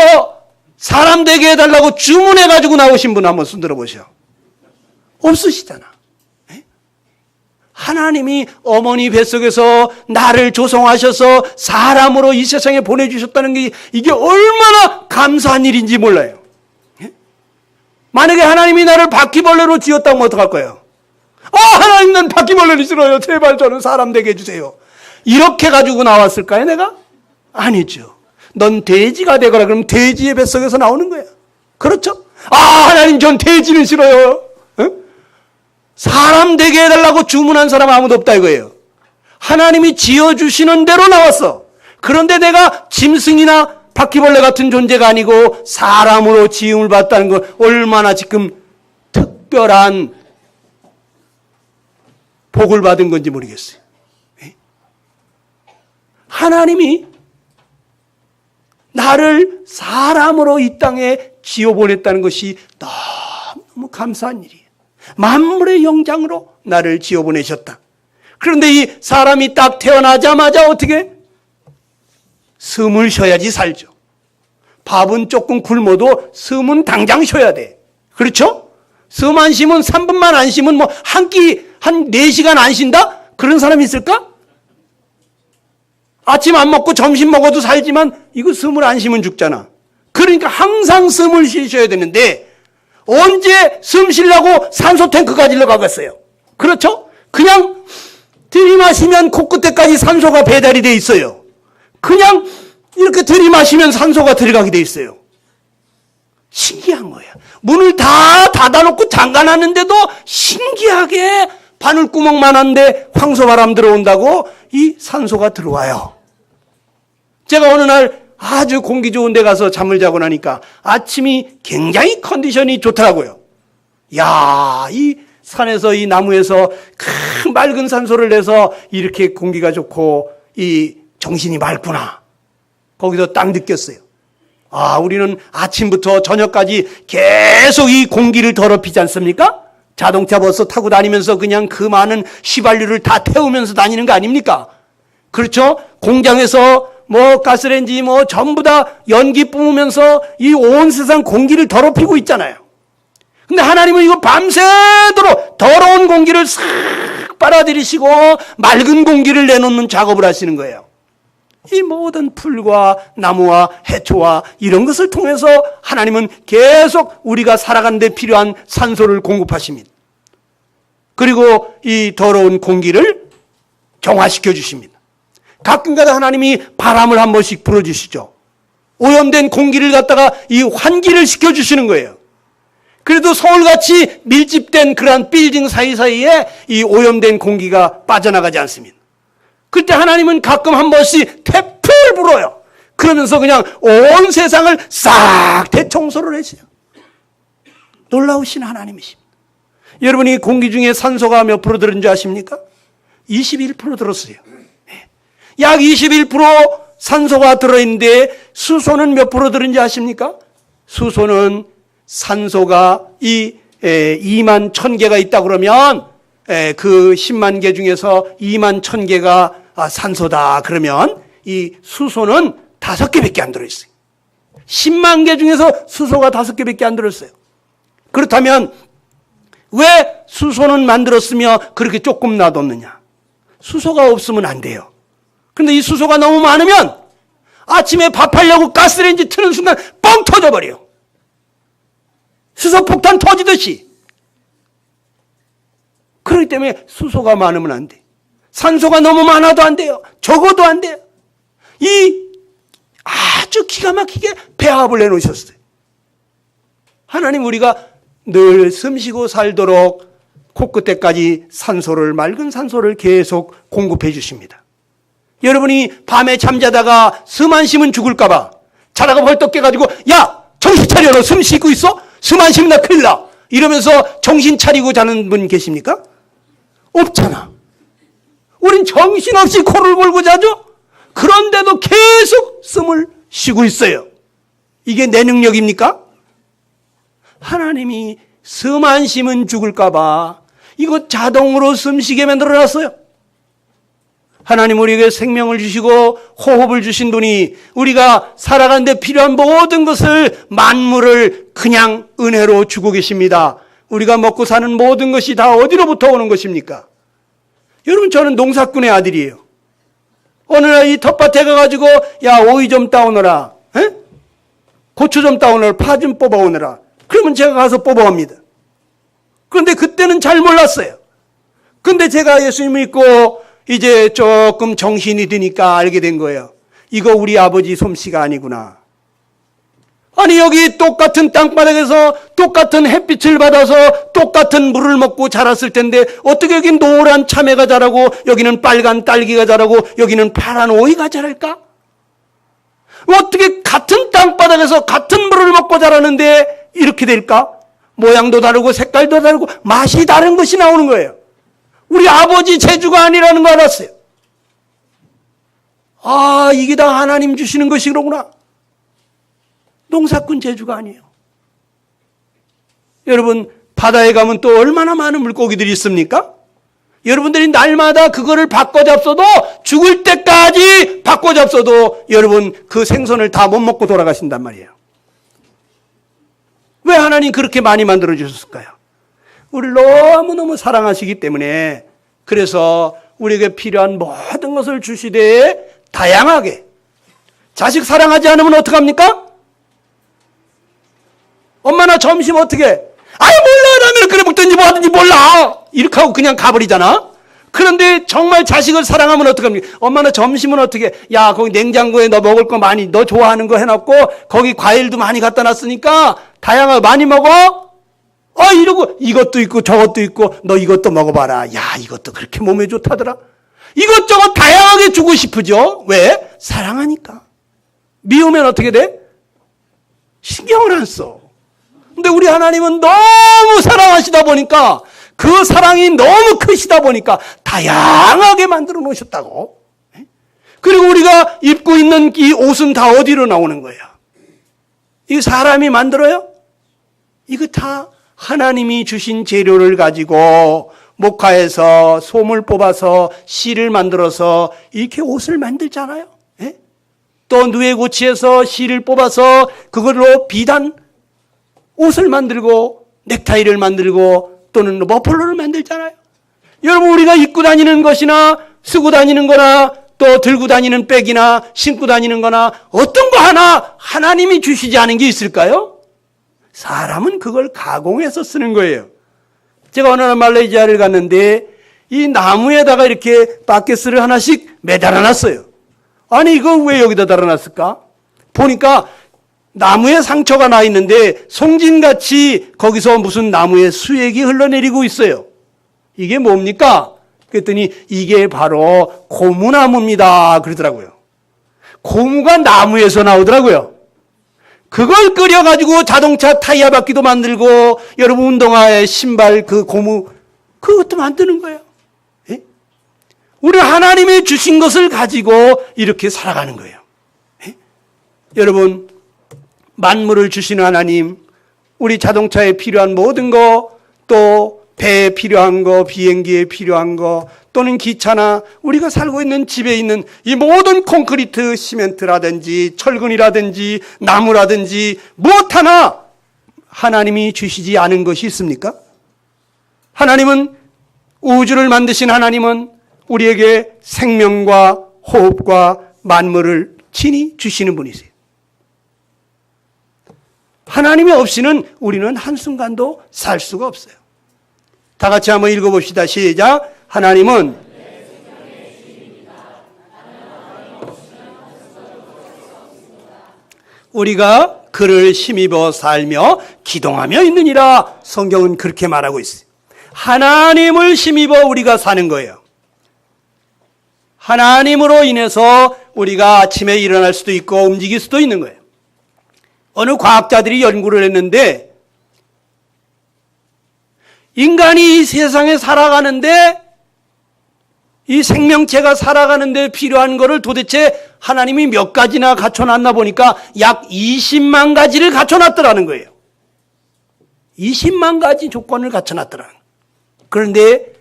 사람 되게 해달라고 주문해가지고 나오신 분 한번 손 들어보세요. 없으시잖아. 하나님이 어머니 뱃속에서 나를 조성하셔서 사람으로 이 세상에 보내주셨다는 게 이게 얼마나 감사한 일인지 몰라요. 만약에 하나님이 나를 바퀴벌레로 지었다면 어떡할 거예요? 하나님, 난 바퀴벌레를 싫어요. 제발 저는 사람 되게 해주세요. 이렇게 가지고 나왔을까요, 내가? 아니죠. 넌 돼지가 되거라 그러면 돼지의 뱃속에서 나오는 거예요. 그렇죠? 하나님, 전 돼지는 싫어요. 사람 되게 해달라고 주문한 사람 아무도 없다 이거예요. 하나님이 지어주시는 대로 나왔어. 그런데 내가 짐승이나 바퀴벌레 같은 존재가 아니고 사람으로 지음을 받았다는 건 얼마나 지금 특별한 복을 받은 건지 모르겠어요. 하나님이 나를 사람으로 이 땅에 지어보냈다는 것이 너무 감사한 일이에요. 만물의 영장으로 나를 지어보내셨다. 그런데 이 사람이 딱 태어나자마자 어떻게? 숨을 쉬어야지 살죠. 밥은 조금 굶어도 숨은 당장 쉬어야 돼. 그렇죠? 숨 안 쉬면 3분만 안 쉬면 뭐 한 끼, 한 4시간 안 쉰다? 그런 사람이 있을까? 아침 안 먹고 점심 먹어도 살지만 이거 숨을 안 쉬면 죽잖아. 그러니까 항상 숨을 쉬셔야 되는데 언제 숨 쉬려고 산소 탱크 가지러 가겠어요? 그렇죠? 그냥 들이마시면 코끝에까지 산소가 배달이 돼 있어요. 그냥 이렇게 들이마시면 산소가 들어가게 돼 있어요. 신기한 거예요. 문을 다 닫아놓고 잠가놨는데도 신기하게 바늘구멍만 한데 황소바람 들어온다고 이 산소가 들어와요. 제가 어느 날 아주 공기 좋은 데 가서 잠을 자고 나니까 아침이 굉장히 컨디션이 좋더라고요. 야, 이 산에서 이 나무에서 큰 맑은 산소를 내서 이렇게 공기가 좋고 이 정신이 맑구나. 거기서 딱 느꼈어요. 우리는 아침부터 저녁까지 계속 이 공기를 더럽히지 않습니까? 자동차 버스 타고 다니면서 그냥 그 많은 휘발유를 다 태우면서 다니는 거 아닙니까? 그렇죠? 공장에서 뭐 가스레인지 뭐 전부 다 연기 뿜으면서 이 온 세상 공기를 더럽히고 있잖아요. 근데 하나님은 이거 밤새도록 더러운 공기를 싹 빨아들이시고 맑은 공기를 내놓는 작업을 하시는 거예요. 이 모든 풀과 나무와 해초와 이런 것을 통해서 하나님은 계속 우리가 살아가는 데 필요한 산소를 공급하십니다. 그리고 이 더러운 공기를 정화시켜 주십니다. 가끔가다 하나님이 바람을 한 번씩 불어주시죠. 오염된 공기를 갖다가 이 환기를 시켜주시는 거예요. 그래도 서울같이 밀집된 그러한 빌딩 사이사이에 이 오염된 공기가 빠져나가지 않습니다. 그때 하나님은 가끔 한 번씩 태풍을 불어요. 그러면서 그냥 온 세상을 싹 대청소를 해주세요. 놀라우신 하나님이십니다. 여러분이 공기 중에 산소가 몇 프로 들은지 아십니까? 21% 들었어요. 약 21% 산소가 들어있는데 수소는 몇 프로 들은지 아십니까? 수소는 산소가 2만 1000개가 있다 그러면 그 10만 개 중에서 2만 1000개가 산소다 그러면 이 수소는 5개밖에 안 들어있어요. 10만 개 중에서 수소가 5개밖에 안 들어있어요. 그렇다면 왜 수소는 만들었으며 그렇게 조금 놔뒀느냐? 수소가 없으면 안 돼요. 그런데 이 수소가 너무 많으면 아침에 밥하려고 가스레인지 트는 순간 뻥 터져버려요. 수소폭탄 터지듯이. 그렇기 때문에 수소가 많으면 안 돼. 산소가 너무 많아도 안 돼요. 적어도 안 돼요. 이 아주 기가 막히게 배합을 해놓으셨어요. 하나님 우리가 늘 숨쉬고 살도록 코끝에까지 산소를, 맑은 산소를 계속 공급해 주십니다. 여러분이 밤에 잠자다가 숨 안 쉬면 죽을까봐 자다가 벌떡 깨가지고 야 정신 차려 너 숨 쉬고 있어? 숨 안 쉬면 나 큰일 나 이러면서 정신 차리고 자는 분 계십니까? 없잖아. 우린 정신없이 코를 골고 자죠? 그런데도 계속 숨을 쉬고 있어요. 이게 내 능력입니까? 하나님이 숨 안 쉬면 죽을까봐 이거 자동으로 숨쉬게 만들어놨어요. 하나님 우리에게 생명을 주시고 호흡을 주신 분이 우리가 살아가는데 필요한 모든 것을 만물을 그냥 은혜로 주고 계십니다. 우리가 먹고 사는 모든 것이 다 어디로부터 오는 것입니까? 여러분 저는 농사꾼의 아들이에요. 어느 날 이 텃밭에 가가지고 야 오이 좀 따오너라, 고추 좀 따오너라, 파 좀 뽑아오너라. 그러면 제가 가서 뽑아옵니다. 그런데 그때는 잘 몰랐어요. 근데 제가 예수님 믿고 이제 조금 정신이 드니까 알게 된 거예요. 이거 우리 아버지 솜씨가 아니구나. 아니 여기 똑같은 땅바닥에서 똑같은 햇빛을 받아서 똑같은 물을 먹고 자랐을 텐데 어떻게 여기 노란 참외가 자라고 여기는 빨간 딸기가 자라고 여기는 파란 오이가 자랄까? 어떻게 같은 땅바닥에서 같은 물을 먹고 자라는데 이렇게 될까? 모양도 다르고 색깔도 다르고 맛이 다른 것이 나오는 거예요. 우리 아버지 재주가 아니라는 거 알았어요. 아, 이게 다 하나님 주시는 것이로구나. 농사꾼 재주가 아니에요. 여러분, 바다에 가면 또 얼마나 많은 물고기들이 있습니까? 여러분들이 날마다 그거를 바꿔 잡숴도 죽을 때까지 바꿔 잡숴도 여러분 그 생선을 다 못 먹고 돌아가신단 말이에요. 왜 하나님 그렇게 많이 만들어 주셨을까요? 우리를 너무너무 사랑하시기 때문에 그래서 우리에게 필요한 모든 것을 주시되 다양하게. 자식 사랑하지 않으면 어떡합니까? 엄마나 점심 어떻게 해? 아이 몰라 라면을 끓여 먹든지 뭐 하든지 몰라 이렇게 하고 그냥 가버리잖아. 그런데 정말 자식을 사랑하면 어떡합니까? 엄마는 점심은 어떻게 해? 야 거기 냉장고에 너 먹을 거 많이 너 좋아하는 거 해놨고 거기 과일도 많이 갖다 놨으니까 다양하게 많이 먹어. 이러고 이것도 있고 저것도 있고 너 이것도 먹어봐라. 야 이것도 그렇게 몸에 좋다더라. 이것저것 다양하게 주고 싶으죠. 왜? 사랑하니까. 미우면 어떻게 돼? 신경을 안 써. 근데 우리 하나님은 너무 사랑하시다 보니까 그 사랑이 너무 크시다 보니까 다양하게 만들어 놓으셨다고. 그리고 우리가 입고 있는 이 옷은 다 어디로 나오는 거예요? 이거 사람이 만들어요? 이거 다 하나님이 주신 재료를 가지고 목화에서 솜을 뽑아서 실을 만들어서 이렇게 옷을 만들잖아요. 또 누에고치에서 실을 뽑아서 그걸로 비단 옷을 만들고 넥타이를 만들고 또는 머플러를 만들잖아요. 여러분 우리가 입고 다니는 것이나 쓰고 다니는 거나 또 들고 다니는 백이나 신고 다니는 거나 어떤 거 하나 하나님이 주시지 않은 게 있을까요? 사람은 그걸 가공해서 쓰는 거예요. 제가 어느 날 말레이시아를 갔는데 이 나무에다가 이렇게 바켓을 하나씩 매달아 놨어요. 아니 이거 왜 여기다 달아놨을까? 보니까 나무에 상처가 나 있는데 송진같이 거기서 무슨 나무의 수액이 흘러내리고 있어요. 이게 뭡니까? 그랬더니 이게 바로 고무나무입니다. 그러더라고요. 고무가 나무에서 나오더라고요. 그걸 끓여가지고 자동차 타이어 바퀴도 만들고 여러분 운동화에 신발 그 고무 그것도 만드는 거예요. 예? 우리 하나님이 주신 것을 가지고 이렇게 살아가는 거예요. 예? 여러분 만물을 주시는 하나님, 우리 자동차에 필요한 모든 거, 또 배에 필요한 거, 비행기에 필요한 거, 또는 기차나 우리가 살고 있는 집에 있는 이 모든 콘크리트, 시멘트라든지 철근이라든지 나무라든지 무엇 하나 하나님이 주시지 않은 것이 있습니까? 하나님은 우주를 만드신 하나님은 우리에게 생명과 호흡과 만물을 친히 주시는 분이세요. 하나님이 없이는 우리는 한순간도 살 수가 없어요. 다 같이 한번 읽어봅시다. 시작. 하나님은 우리가 그를 힘입어 살며 기동하며 있느니라. 성경은 그렇게 말하고 있어요. 하나님을 힘입어 우리가 사는 거예요. 하나님으로 인해서 우리가 아침에 일어날 수도 있고 움직일 수도 있는 거예요. 어느 과학자들이 연구를 했는데 인간이 이 세상에 살아가는데 이 생명체가 살아가는데 필요한 것을 도대체 하나님이 몇 가지나 갖춰놨나 보니까 약 20만 가지를 갖춰놨더라는 거예요. 20만 가지 조건을 갖춰놨더라는 거예요. 그런데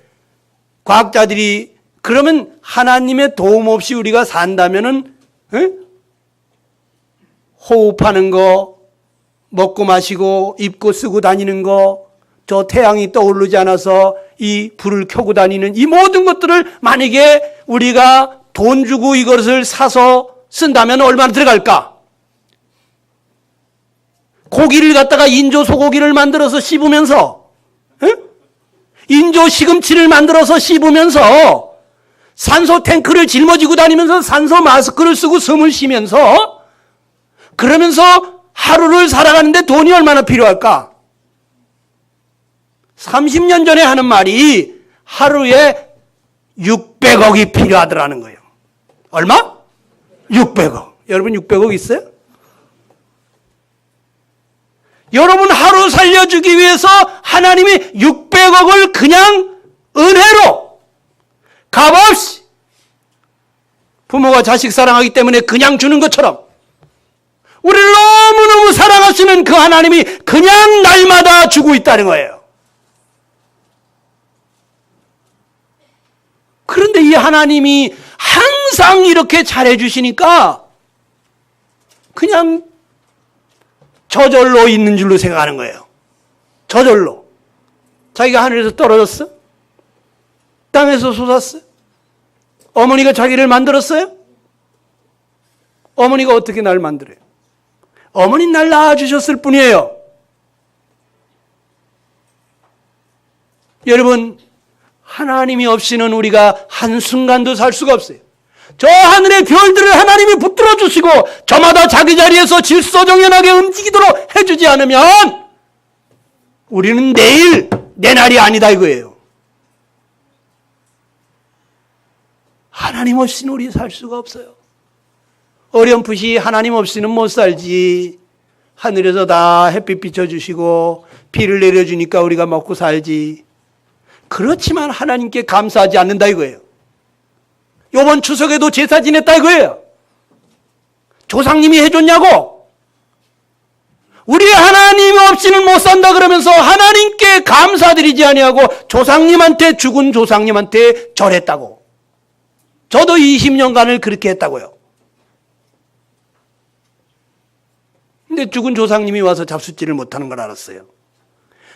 과학자들이 그러면 하나님의 도움 없이 우리가 산다면은 호흡하는 거, 먹고 마시고 입고 쓰고 다니는 거, 저 태양이 떠오르지 않아서 이 불을 켜고 다니는 이 모든 것들을 만약에 우리가 돈 주고 이것을 사서 쓴다면 얼마나 들어갈까? 고기를 갖다가 인조 소고기를 만들어서 씹으면서 인조 시금치를 만들어서 씹으면서 산소 탱크를 짊어지고 다니면서 산소 마스크를 쓰고 숨을 쉬면서 그러면서 하루를 살아가는데 돈이 얼마나 필요할까? 30년 전에 하는 말이 하루에 600억이 필요하더라는 거예요. 얼마? 600억. 여러분 600억 있어요? 여러분 하루 살려주기 위해서 하나님이 600억을 그냥 은혜로 값없이 부모가 자식 사랑하기 때문에 그냥 주는 것처럼 우리를 너무너무 사랑하시는 그 하나님이 그냥 날마다 주고 있다는 거예요. 그런데 이 하나님이 항상 이렇게 잘해주시니까 그냥 저절로 있는 줄로 생각하는 거예요. 저절로. 자기가 하늘에서 떨어졌어? 땅에서 솟았어? 어머니가 자기를 만들었어요? 어머니가 어떻게 날 만들어요? 어머니 날 낳아주셨을 뿐이에요. 여러분, 하나님이 없이는 우리가 한순간도 살 수가 없어요. 저 하늘의 별들을 하나님이 붙들어 주시고 저마다 자기 자리에서 질서정연하게 움직이도록 해주지 않으면 우리는 내일 내 날이 아니다 이거예요. 하나님 없이는 우리 살 수가 없어요. 어렴풋이 하나님 없이는 못 살지. 하늘에서 다 햇빛 비춰주시고 비를 내려주니까 우리가 먹고 살지. 그렇지만 하나님께 감사하지 않는다 이거예요. 이번 추석에도 제사 지냈다 이거예요. 조상님이 해줬냐고. 우리 하나님 없이는 못 산다 그러면서 하나님께 감사드리지 아니하고 조상님한테 죽은 조상님한테 절했다고. 저도 20년간을 그렇게 했다고요. 근데 죽은 조상님이 와서 잡숫지를 못하는 걸 알았어요.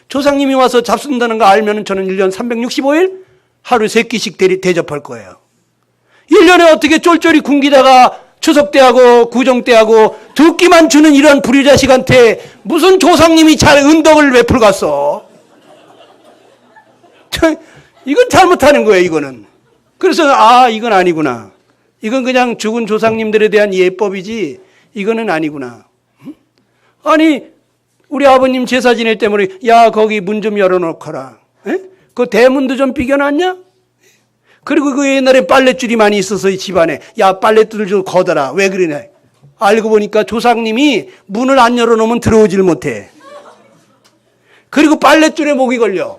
조상님이 와서 잡순다는 거 알면 저는 1년 365일 하루 3끼씩 대접할 거예요. 1년에 어떻게 쫄쫄이 굶기다가 추석 때하고 구정 때하고 2끼만 주는 이런 불효자식한테 무슨 조상님이 잘 은덕을 베풀 갔어. 이건 잘못하는 거예요, 이거는. 그래서, 이건 아니구나. 이건 그냥 죽은 조상님들에 대한 예법이지, 이거는 아니구나. 아니, 우리 아버님 제사 지낼 때 야, 거기 문 좀 열어놓거라. 그 대문도 좀 비겨놨냐? 그리고 그 옛날에 빨랫줄이 많이 있어서 이 집안에, 야, 빨랫줄을 좀 걷어라. 왜 그러냐? 알고 보니까 조상님이 문을 안 열어놓으면 들어오질 못해. 그리고 빨랫줄에 목이 걸려.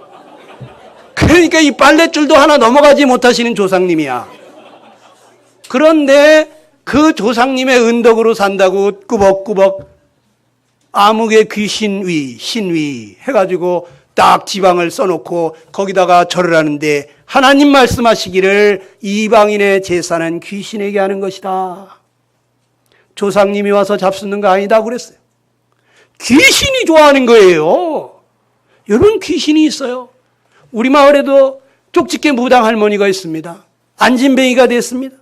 그러니까 이 빨랫줄도 하나 넘어가지 못하시는 조상님이야. 그런데 그 조상님의 은덕으로 산다고 꾸벅꾸벅 암흑의 귀신위, 신위 해가지고 딱 지방을 써놓고 거기다가 절을 하는데 하나님 말씀하시기를 이방인의 제사는 귀신에게 하는 것이다. 조상님이 와서 잡수는 거 아니다 그랬어요. 귀신이 좋아하는 거예요. 여러분, 귀신이 있어요. 우리 마을에도 쪽집게 무당 할머니가 있습니다. 안진뱅이가 됐습니다.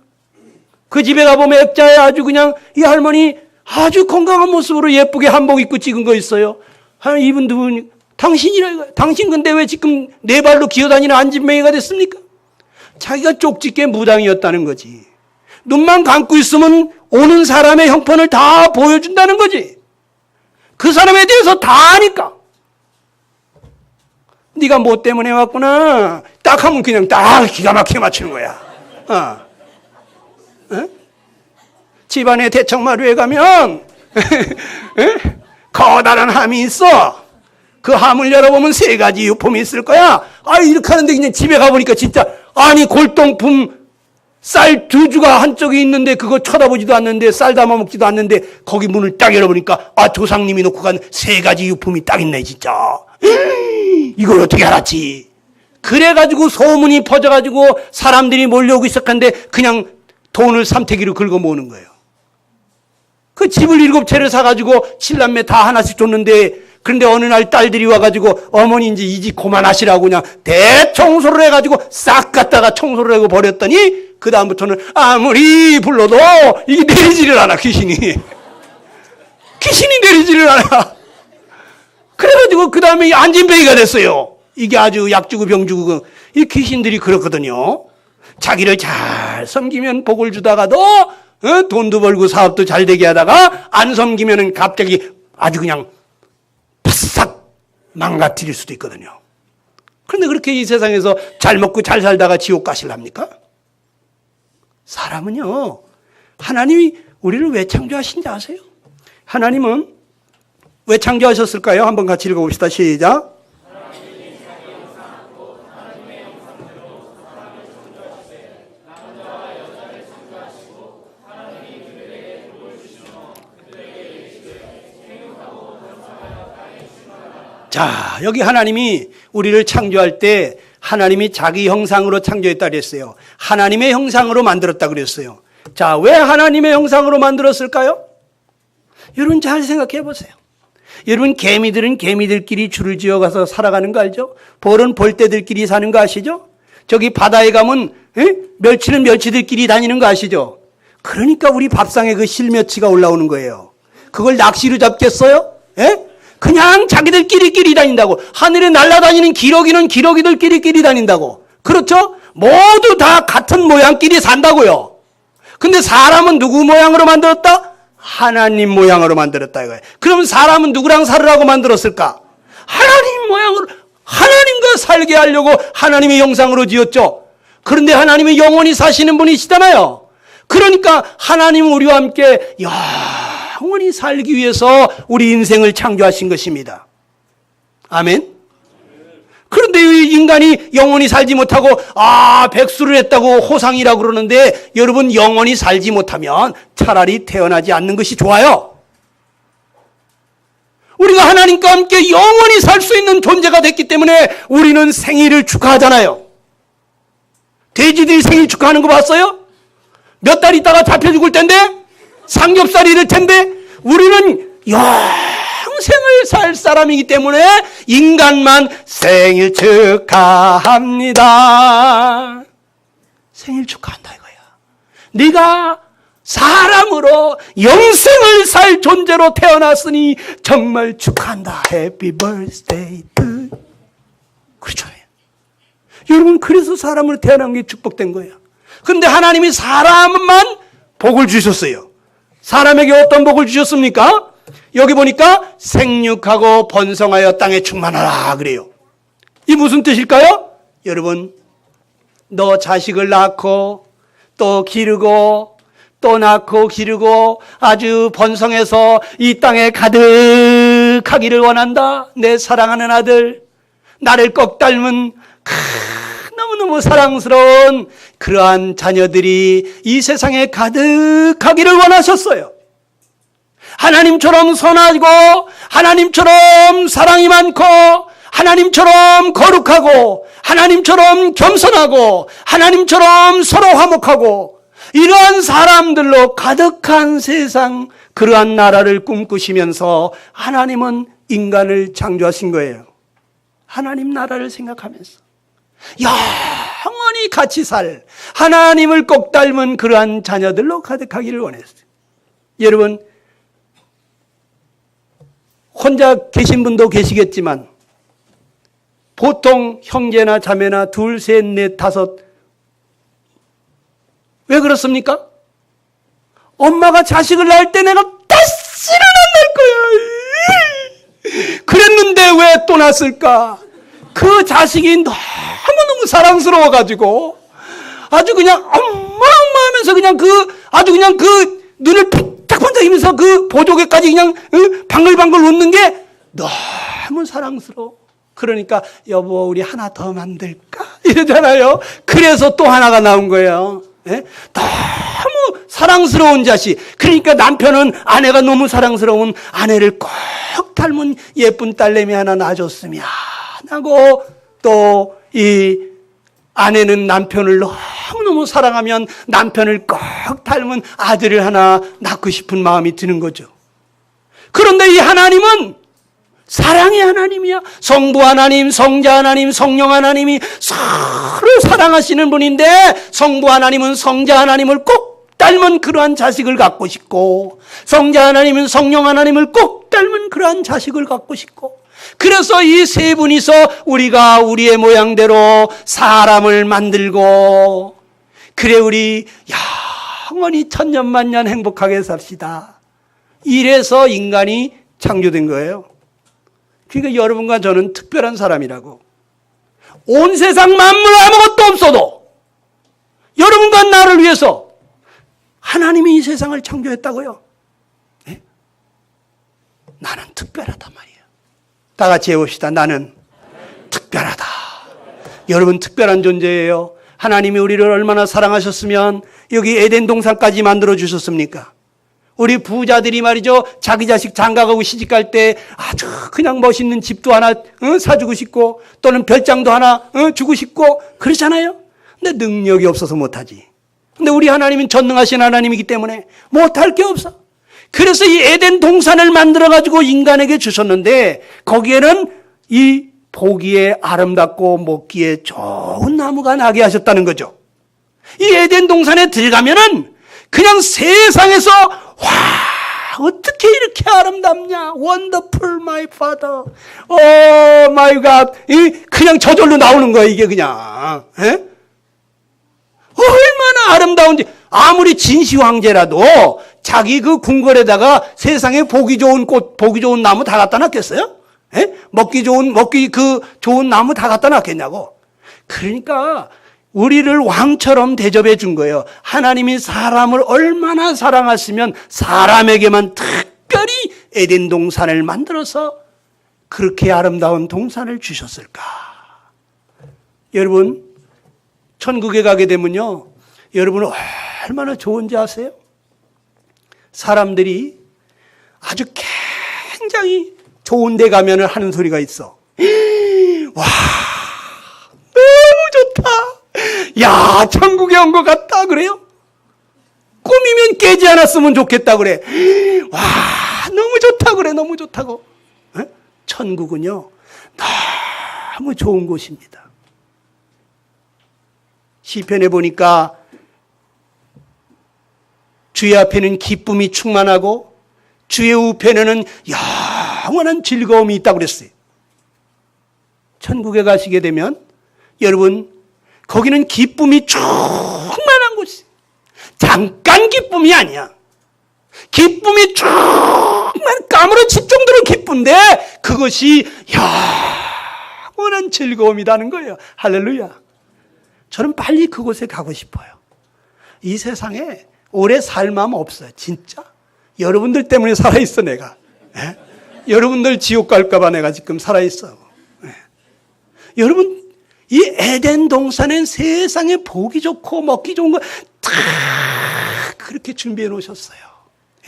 그 집에 가보면 액자에 아주 그냥 이 할머니 아주 건강한 모습으로 예쁘게 한복 입고 찍은 거 있어요. 이분 누구니? 당신이라 이거예요. 당신 근데 왜 지금 네 발로 기어다니는 안진뱅이가 됐습니까? 자기가 쪽집게 무당이었다는 거지. 눈만 감고 있으면 오는 사람의 형편을 다 보여준다는 거지. 그 사람에 대해서 다 아니까. 네가 뭐 때문에 왔구나. 딱 하면 그냥 딱 기가 막히게 맞추는 거야. 집안에 대청마루에 가면 커다란 함이 있어. 그 함을 열어보면 3가지 유품이 있을 거야. 이렇게 하는데 그냥 집에 가보니까 진짜 골동품 쌀 2주가 한쪽에 있는데 그거 쳐다보지도 않는데 쌀 담아 먹지도 않는데 거기 문을 딱 열어보니까 조상님이 놓고 간 3가지 유품이 딱 있네 진짜. 이걸 어떻게 알았지? 그래가지고 소문이 퍼져가지고 사람들이 몰려오기 시작한데 그냥 돈을 삼태기로 긁어 모으는 거예요. 그 집을 7채를 사가지고 7남매 다 하나씩 줬는데 그런데 어느 날 딸들이 와가지고 어머니 이제 이 집 그만하시라고 그냥 대청소를 해가지고 싹 갖다가 청소를 하고 버렸더니 그 다음부터는 아무리 불러도 이게 내리지를 않아. 귀신이 내리지를 않아. 그래가지고 그 다음에 안진뱅이가 됐어요. 이게 아주 약 주고 병 주고 이 귀신들이 그렇거든요. 자기를 잘 섬기면 복을 주다가도 돈도 벌고 사업도 잘 되게 하다가 안 섬기면은 갑자기 아주 그냥 바싹 망가뜨릴 수도 있거든요. 그런데 그렇게 이 세상에서 잘 먹고 잘 살다가 지옥 가실랍니까? 사람은요, 하나님이 우리를 왜 창조하신지 아세요? 하나님은 왜 창조하셨을까요? 한번 같이 읽어봅시다. 시작. 자, 여기 하나님이 우리를 창조할 때 하나님이 자기 형상으로 창조했다 그랬어요. 하나님의 형상으로 만들었다 그랬어요. 자, 왜 하나님의 형상으로 만들었을까요? 여러분 잘 생각해 보세요. 여러분 개미들은 개미들끼리 줄을 지어가서 살아가는 거 알죠? 벌은 벌떼들끼리 사는 거 아시죠? 저기 바다에 가면 멸치는 멸치들끼리 다니는 거 아시죠? 그러니까 우리 밥상에 그 실며치가 올라오는 거예요. 그걸 낚시로 잡겠어요? 그냥 자기들끼리 다닌다고. 하늘에 날아다니는 기러기는 기러기들끼리 다닌다고. 그렇죠? 모두 다 같은 모양끼리 산다고요. 근데 사람은 누구 모양으로 만들었다? 하나님 모양으로 만들었다 이거예요. 그럼 사람은 누구랑 살으라고 만들었을까? 하나님 모양으로, 하나님과 살게 하려고 하나님의 형상으로 지었죠. 그런데 하나님은 영원히 사시는 분이시잖아요. 그러니까 하나님은 우리와 함께 영원히 살기 위해서 우리 인생을 창조하신 것입니다. 아멘. 그런데 인간이 영원히 살지 못하고 백수를 했다고 호상이라고 그러는데 여러분 영원히 살지 못하면 차라리 태어나지 않는 것이 좋아요. 우리가 하나님과 함께 영원히 살 수 있는 존재가 됐기 때문에 우리는 생일을 축하하잖아요. 돼지들이 생일 축하하는 거 봤어요? 몇 달 있다가 잡혀 죽을 텐데 삼겹살이 될 텐데 우리는 영생을 살 사람이기 때문에 인간만 생일 축하합니다. 생일 축하한다 이거야. 네가 사람으로 영생을 살 존재로 태어났으니 정말 축하한다. Happy birthday to you. 그렇죠. 여러분, 그래서 사람으로 태어난 게 축복된 거예요. 그런데 하나님이 사람만 복을 주셨어요. 사람에게 어떤 복을 주셨습니까? 여기 보니까 생육하고 번성하여 땅에 충만하라 그래요. 이 무슨 뜻일까요? 여러분, 너 자식을 낳고 또 기르고 또 낳고 기르고 아주 번성해서 이 땅에 가득하기를 원한다. 내 사랑하는 아들, 나를 꼭 닮은 너무너무 사랑스러운 그러한 자녀들이 이 세상에 가득하기를 원하셨어요. 하나님처럼 선하고 하나님처럼 사랑이 많고 하나님처럼 거룩하고 하나님처럼 겸손하고 하나님처럼 서로 화목하고 이러한 사람들로 가득한 세상, 그러한 나라를 꿈꾸시면서 하나님은 인간을 창조하신 거예요. 하나님 나라를 생각하면서 영원히 같이 살 하나님을 꼭 닮은 그러한 자녀들로 가득하기를 원했어요. 여러분, 혼자 계신 분도 계시겠지만 보통 형제나 자매나 둘, 셋, 넷, 다섯, 왜 그렇습니까? 엄마가 자식을 낳을 때 내가 다시는 안 낳을 거야. 그랬는데 왜 또 낳았을까? 그 자식이 너무너무 사랑스러워가지고 아주 그냥 엄마 하면서 그냥 아주 그냥 눈을 반짝반짝이면서 그 보조개까지 그냥 방글방글 웃는 게 너무 사랑스러워. 그러니까 여보, 우리 하나 더 만들까? 이러잖아요. 그래서 또 하나가 나온 거예요. 네? 너무 사랑스러운 자식. 그러니까 남편은 아내가 너무 사랑스러운 아내를 꼭 닮은 예쁜 딸내미 하나 낳아줬으면 하고, 또 이 아내는 남편을 너무너무 사랑하면 남편을 꼭 닮은 아들을 하나 낳고 싶은 마음이 드는 거죠. 그런데 이 하나님은 사랑의 하나님이야. 성부 하나님, 성자 하나님, 성령 하나님이 서로 사랑하시는 분인데 성부 하나님은 성자 하나님을 꼭 닮은 그러한 자식을 갖고 싶고 성자 하나님은 성령 하나님을 꼭 닮은 그러한 자식을 갖고 싶고, 그래서 이 세 분이서 우리가 우리의 모양대로 사람을 만들고 그래 우리 영원히 천년만년 행복하게 삽시다. 이래서 인간이 창조된 거예요. 그러니까 여러분과 저는 특별한 사람이라고. 온 세상 만물 아무것도 없어도 여러분과 나를 위해서 하나님이 이 세상을 창조했다고요. 네? 나는 특별하단 말이에요. 다 같이 해봅시다. 나는 특별하다. 여러분 특별한 존재예요. 하나님이 우리를 얼마나 사랑하셨으면 여기 에덴 동산까지 만들어 주셨습니까? 우리 부자들이 말이죠, 자기 자식 장가가고 시집갈 때 아주 그냥 멋있는 집도 하나 사주고 싶고 또는 별장도 하나 주고 싶고 그러잖아요. 근데 능력이 없어서 못하지. 근데 우리 하나님은 전능하신 하나님이기 때문에 못할 게 없어. 그래서 이 에덴 동산을 만들어가지고 인간에게 주셨는데 거기에는 이 보기에 아름답고 먹기에 좋은 나무가 나게 하셨다는 거죠. 이 에덴 동산에 들어가면은 그냥 세상에서 와, 어떻게 이렇게 아름답냐? Wonderful, my father. Oh my God. 그냥 저절로 나오는 거야, 이게 그냥. 에? 얼마나 아름다운지. 아무리 진시 황제라도 자기 그 궁궐에다가 세상에 보기 좋은 꽃, 보기 좋은 나무 다 갖다 놨겠어요? 에? 먹기 좋은 나무 다 갖다 놨겠냐고. 그러니까 우리를 왕처럼 대접해 준 거예요. 하나님이 사람을 얼마나 사랑하시면 사람에게만 특별히 에덴 동산을 만들어서 그렇게 아름다운 동산을 주셨을까? 여러분, 천국에 가게 되면요, 여러분 얼마나 좋은지 아세요? 사람들이 아주 굉장히 좋은 데 가면 하는 소리가 있어. 와, 너무 좋다. 야, 천국에 온 것 같다 그래요? 꿈이면 깨지 않았으면 좋겠다 그래. 와, 너무 좋다 그래. 너무 좋다고. 에? 천국은요 너무 좋은 곳입니다. 시편에 보니까 주의 앞에는 기쁨이 충만하고 주의 우편에는 영원한 즐거움이 있다고 그랬어요. 천국에 가시게 되면 여러분 거기는 기쁨이 충만한 곳이에요. 잠깐 기쁨이 아니야. 기쁨이 정말 까무러칠 정도로 기쁜데 그것이 영원한 즐거움이라는 거예요. 할렐루야. 저는 빨리 그곳에 가고 싶어요. 이 세상에 오래 살 마음 없어요. 진짜. 여러분들 때문에 살아있어 내가. 예? 여러분들 지옥 갈까 봐 내가 지금 살아있어. 예. 여러분 이 에덴 동산엔 세상에 보기 좋고 먹기 좋은 거 다 그렇게 준비해 놓으셨어요.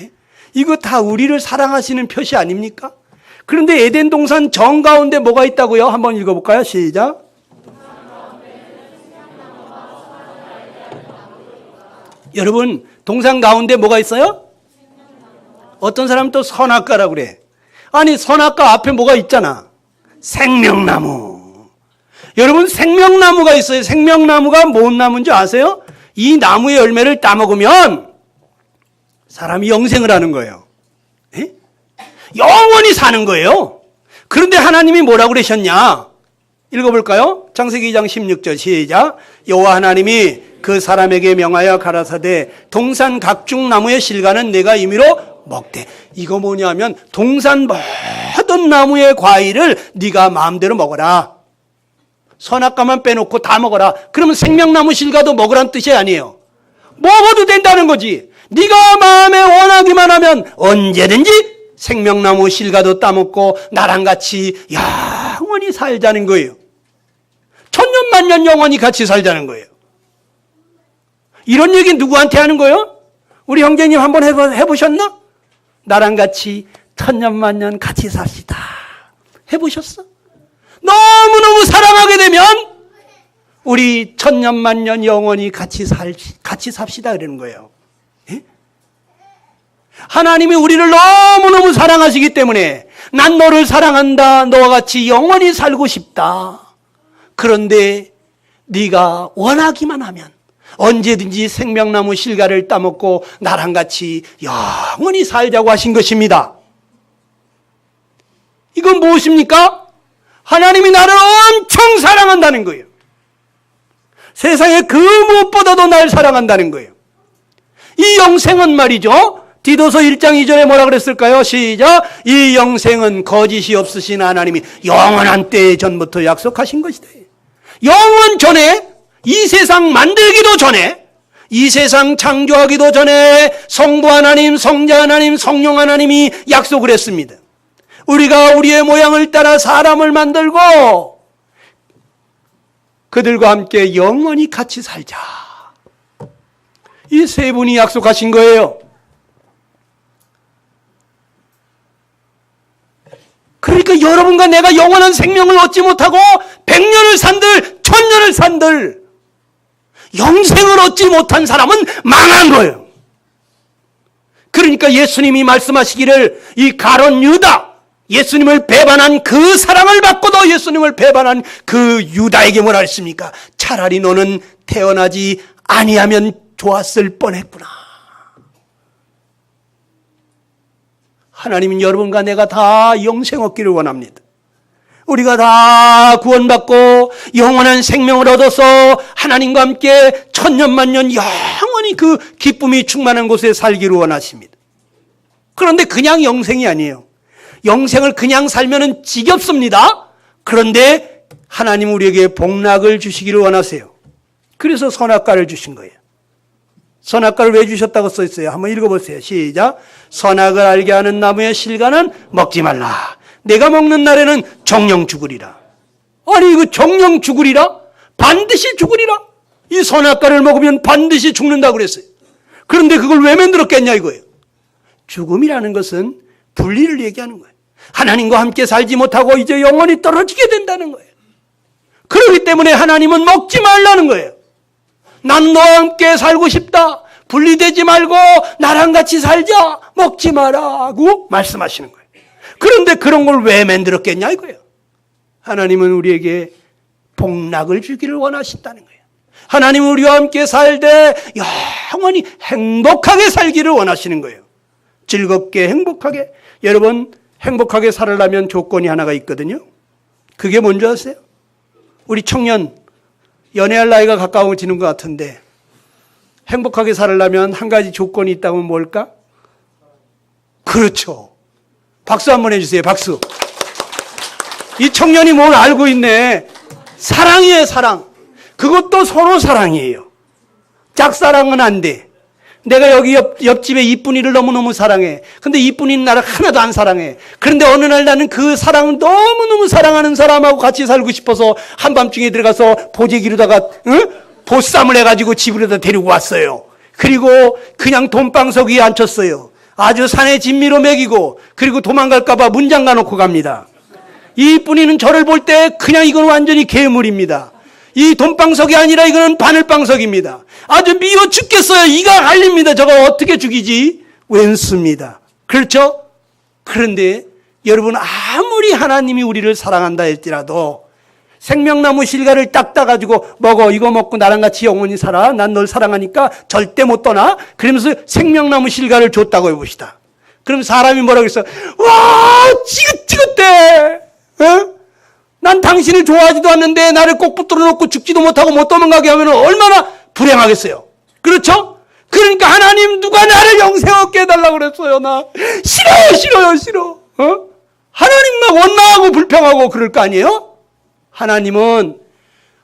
예? 이거 다 우리를 사랑하시는 표시 아닙니까? 그런데 에덴 동산 정 가운데 뭐가 있다고요? 한번 읽어볼까요? 시작. 여러분 동산 가운데 뭐가 있어요? 어떤 사람은 또 선악과라고 그래. 아니 선악과 앞에 뭐가 있잖아. 생명나무. 여러분 생명나무가 있어요. 생명나무가 뭔 나무인지 아세요? 이 나무의 열매를 따먹으면 사람이 영생을 하는 거예요. 에? 영원히 사는 거예요. 그런데 하나님이 뭐라고 그러셨냐? 읽어볼까요? 창세기 2장 16절 시작. 여호와 하나님이 그 사람에게 명하여 가라사대 동산 각종 나무의 실과는 내가 임의로 먹되. 이거 뭐냐면 동산 모든 나무의 과일을 네가 마음대로 먹어라. 선악과만 빼놓고 다 먹어라. 그러면 생명나무 실과도 먹으라는 뜻이 아니에요. 먹어도 된다는 거지. 네가 마음에 원하기만 하면 언제든지 생명나무 실과도 따먹고 나랑 같이 영원히 살자는 거예요. 천년만년 영원히 같이 살자는 거예요. 이런 얘기 누구한테 하는 거예요? 우리 형제님 한번 해보셨나? 나랑 같이 천년만년 같이 삽시다. 해보셨어? 너무너무 사랑하게 되면 우리 천년만년 영원히 같이 삽시다 그러는 거예요. 예? 하나님이 우리를 너무너무 사랑하시기 때문에 난 너를 사랑한다. 너와 같이 영원히 살고 싶다. 그런데 네가 원하기만 하면 언제든지 생명나무 실과를 따먹고 나랑 같이 영원히 살자고 하신 것입니다. 이건 무엇입니까? 하나님이 나를 엄청 사랑한다는 거예요. 세상에 그 무엇보다도 날 사랑한다는 거예요. 이 영생은 말이죠. 디도서 1장 2절에 뭐라 그랬을까요? 시작. 이 영생은 거짓이 없으신 하나님이 영원한 때 전부터 약속하신 것이다. 영원 전에, 이 세상 만들기도 전에, 이 세상 창조하기도 전에 성부 하나님, 성자 하나님, 성령 하나님이 약속을 했습니다. 우리가 우리의 모양을 따라 사람을 만들고 그들과 함께 영원히 같이 살자. 이 세 분이 약속하신 거예요. 그러니까 여러분과 내가 영원한 생명을 얻지 못하고 100년을 산들 1000년을 산들 영생을 얻지 못한 사람은 망한 거예요. 그러니까 예수님이 말씀하시기를 이 가룟 유다, 예수님을 배반한 그 사랑을 받고도 예수님을 배반한 그 유다에게 뭐라 했습니까? 차라리 너는 태어나지 아니하면 좋았을 뻔했구나. 하나님은 여러분과 내가 다 영생 얻기를 원합니다. 우리가 다 구원받고 영원한 생명을 얻어서 하나님과 함께 천년만년 영원히 그 기쁨이 충만한 곳에 살기를 원하십니다. 그런데 그냥 영생이 아니에요. 영생을 그냥 살면은 지겹습니다. 그런데 하나님 우리에게 복락을 주시기를 원하세요. 그래서 선악과를 주신 거예요. 선악과를 왜 주셨다고 써 있어요? 한번 읽어보세요. 시작. 선악을 알게 하는 나무의 실과는 먹지 말라. 내가 먹는 날에는 정령 죽으리라. 아니 이거 정령 죽으리라? 반드시 죽으리라? 이 선악과를 먹으면 반드시 죽는다고 그랬어요. 그런데 그걸 왜 만들었겠냐 이거예요. 죽음이라는 것은 분리를 얘기하는 거예요. 하나님과 함께 살지 못하고 이제 영원히 떨어지게 된다는 거예요. 그렇기 때문에 하나님은 먹지 말라는 거예요. 난 너와 함께 살고 싶다. 분리되지 말고 나랑 같이 살자. 먹지 마라고 말씀하시는 거예요. 그런데 그런 걸 왜 만들었겠냐 이거예요. 하나님은 우리에게 복락을 주기를 원하신다는 거예요. 하나님은 우리와 함께 살되 영원히 행복하게 살기를 원하시는 거예요. 즐겁게 행복하게. 여러분 행복하게 살으려면 조건이 하나가 있거든요. 그게 뭔지 아세요? 우리 청년 연애할 나이가 가까워지는 것 같은데 행복하게 살려면 한 가지 조건이 있다면 뭘까? 그렇죠. 박수 한번 해주세요. 박수. 이 청년이 뭘 알고 있네. 사랑이에요. 사랑. 그것도 서로 사랑이에요. 짝사랑은 안 돼. 내가 여기 옆집에 이쁜이를 너무너무 사랑해. 근데 이쁜이는 나를 하나도 안 사랑해. 그런데 어느 날 나는 그 사랑을 너무너무 사랑하는 사람하고 같이 살고 싶어서 한밤중에 들어가서 보재기로다가 보쌈을 해가지고 집으로다 데리고 왔어요. 그리고 그냥 돈방석 위에 앉혔어요. 아주 산에 진미로 먹이고 그리고 도망갈까봐 문 잠가놓고 갑니다. 이쁜이는 저를 볼 때 그냥 이건 완전히 괴물입니다. 이 돈방석이 아니라 이거는 바늘방석입니다. 아주 미워 죽겠어요. 이가 갈립니다. 저거 어떻게 죽이지? 웬수입니다. 그렇죠? 그런데 여러분 아무리 하나님이 우리를 사랑한다 할지라도 생명나무 실과를 딱 따가지고 먹어. 이거 먹고 나랑 같이 영원히 살아. 난 널 사랑하니까 절대 못 떠나. 그러면서 생명나무 실과를 줬다고 해봅시다. 그럼 사람이 뭐라고 했어? 와 지긋지긋해. 어? 난 당신을 좋아하지도 않는데 나를 꼭 붙들어 놓고 죽지도 못하고 못 도망가게 하면 얼마나 불행하겠어요. 그렇죠? 그러니까 하나님 누가 나를 영생 얻게 해달라고 그랬어요. 나 싫어요. 하나님 막 원망하고 불평하고 그럴 거 아니에요? 하나님은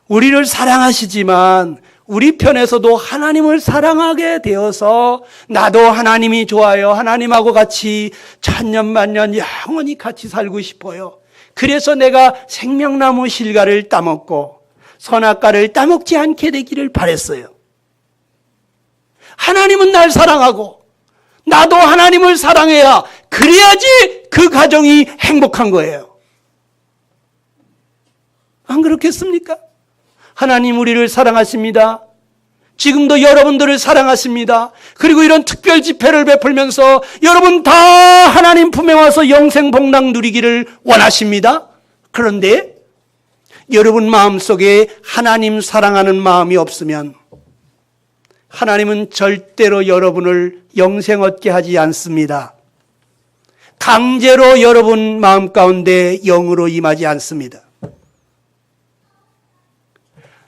우리를 사랑하시지만 우리 편에서도 하나님을 사랑하게 되어서 나도 하나님이 좋아요. 하나님하고 같이 천년만년 영원히 같이 살고 싶어요. 그래서 내가 생명나무 실과를 따먹고 선악과를 따먹지 않게 되기를 바랬어요. 하나님은 날 사랑하고 나도 하나님을 사랑해야 그래야지 그 가정이 행복한 거예요. 안 그렇겠습니까? 하나님 우리를 사랑하십니다. 지금도 여러분들을 사랑하십니다. 그리고 이런 특별 집회를 베풀면서 여러분 다 하나님 품에 와서 영생 복락 누리기를 원하십니다. 그런데 여러분 마음속에 하나님 사랑하는 마음이 없으면 하나님은 절대로 여러분을 영생 얻게 하지 않습니다. 강제로 여러분 마음 가운데 영으로 임하지 않습니다.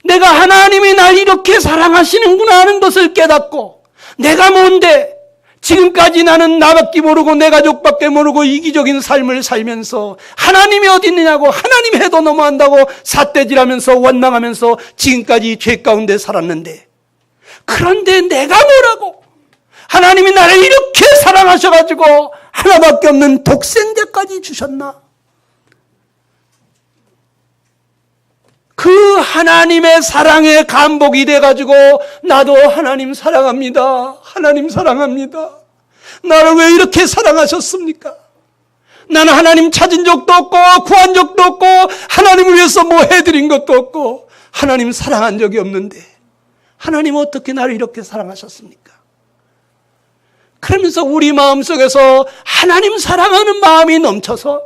내가 하나님이 날 이렇게 사랑하시는구나 하는 것을 깨닫고 내가 뭔데 지금까지 나는 나밖에 모르고 내 가족밖에 모르고 이기적인 삶을 살면서 하나님이 어디 있느냐고 하나님 해도 너무한다고 삿대질하면서 원망하면서 지금까지 죄 가운데 살았는데 그런데 내가 뭐라고 하나님이 나를 이렇게 사랑하셔가지고 하나밖에 없는 독생자까지 주셨나? 그 하나님의 사랑에 감복이 돼가지고 나도 하나님 사랑합니다. 하나님 사랑합니다. 나를 왜 이렇게 사랑하셨습니까? 나는 하나님 찾은 적도 없고 구한 적도 없고 하나님을 위해서 뭐 해드린 것도 없고 하나님 사랑한 적이 없는데 하나님 어떻게 나를 이렇게 사랑하셨습니까? 그러면서 우리 마음속에서 하나님 사랑하는 마음이 넘쳐서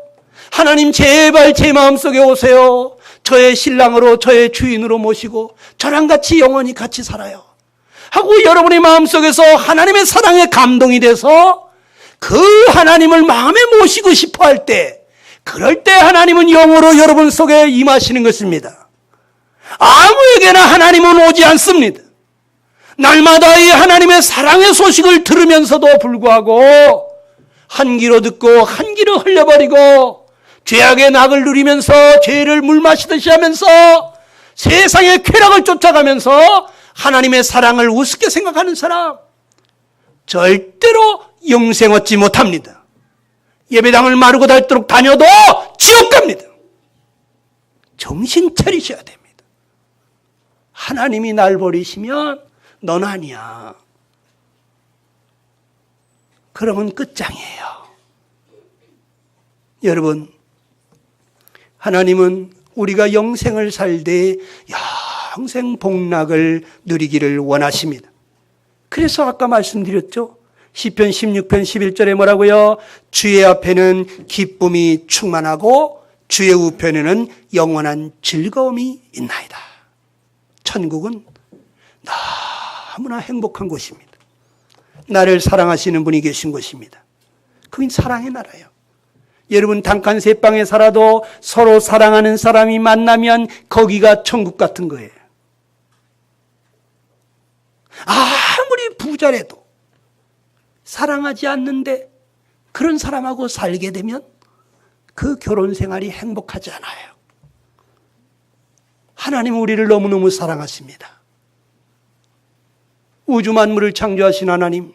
하나님 제발 제 마음속에 오세요. 저의 신랑으로 저의 주인으로 모시고 저랑 같이 영원히 같이 살아요 하고 여러분의 마음속에서 하나님의 사랑에 감동이 돼서 그 하나님을 마음에 모시고 싶어 할 때 그럴 때 하나님은 영으로 여러분 속에 임하시는 것입니다. 아무에게나 하나님은 오지 않습니다. 날마다 이 하나님의 사랑의 소식을 들으면서도 불구하고 한 귀로 듣고 한 귀로 흘려버리고 죄악의 낙을 누리면서 죄를 물 마시듯이 하면서 세상의 쾌락을 쫓아가면서 하나님의 사랑을 우습게 생각하는 사람 절대로 영생 얻지 못합니다. 예배당을 마르고 닳도록 다녀도 지옥 갑니다. 정신 차리셔야 됩니다. 하나님이 날 버리시면 넌 아니야. 그러면 끝장이에요. 여러분 하나님은 우리가 영생을 살되 영생 복락을 누리기를 원하십니다. 그래서 아까 말씀드렸죠. 시편 16편 11절에 뭐라고요? 주의 앞에는 기쁨이 충만하고 주의 우편에는 영원한 즐거움이 있나이다. 천국은 너무나 행복한 곳입니다. 나를 사랑하시는 분이 계신 곳입니다. 그건 사랑의 나라예요. 여러분 단칸 새방에 살아도 서로 사랑하는 사람이 만나면 거기가 천국 같은 거예요. 아무리 부자라도 사랑하지 않는데 그런 사람하고 살게 되면 그 결혼 생활이 행복하지 않아요. 하나님은 우리를 너무너무 사랑하십니다. 우주 만물을 창조하신 하나님,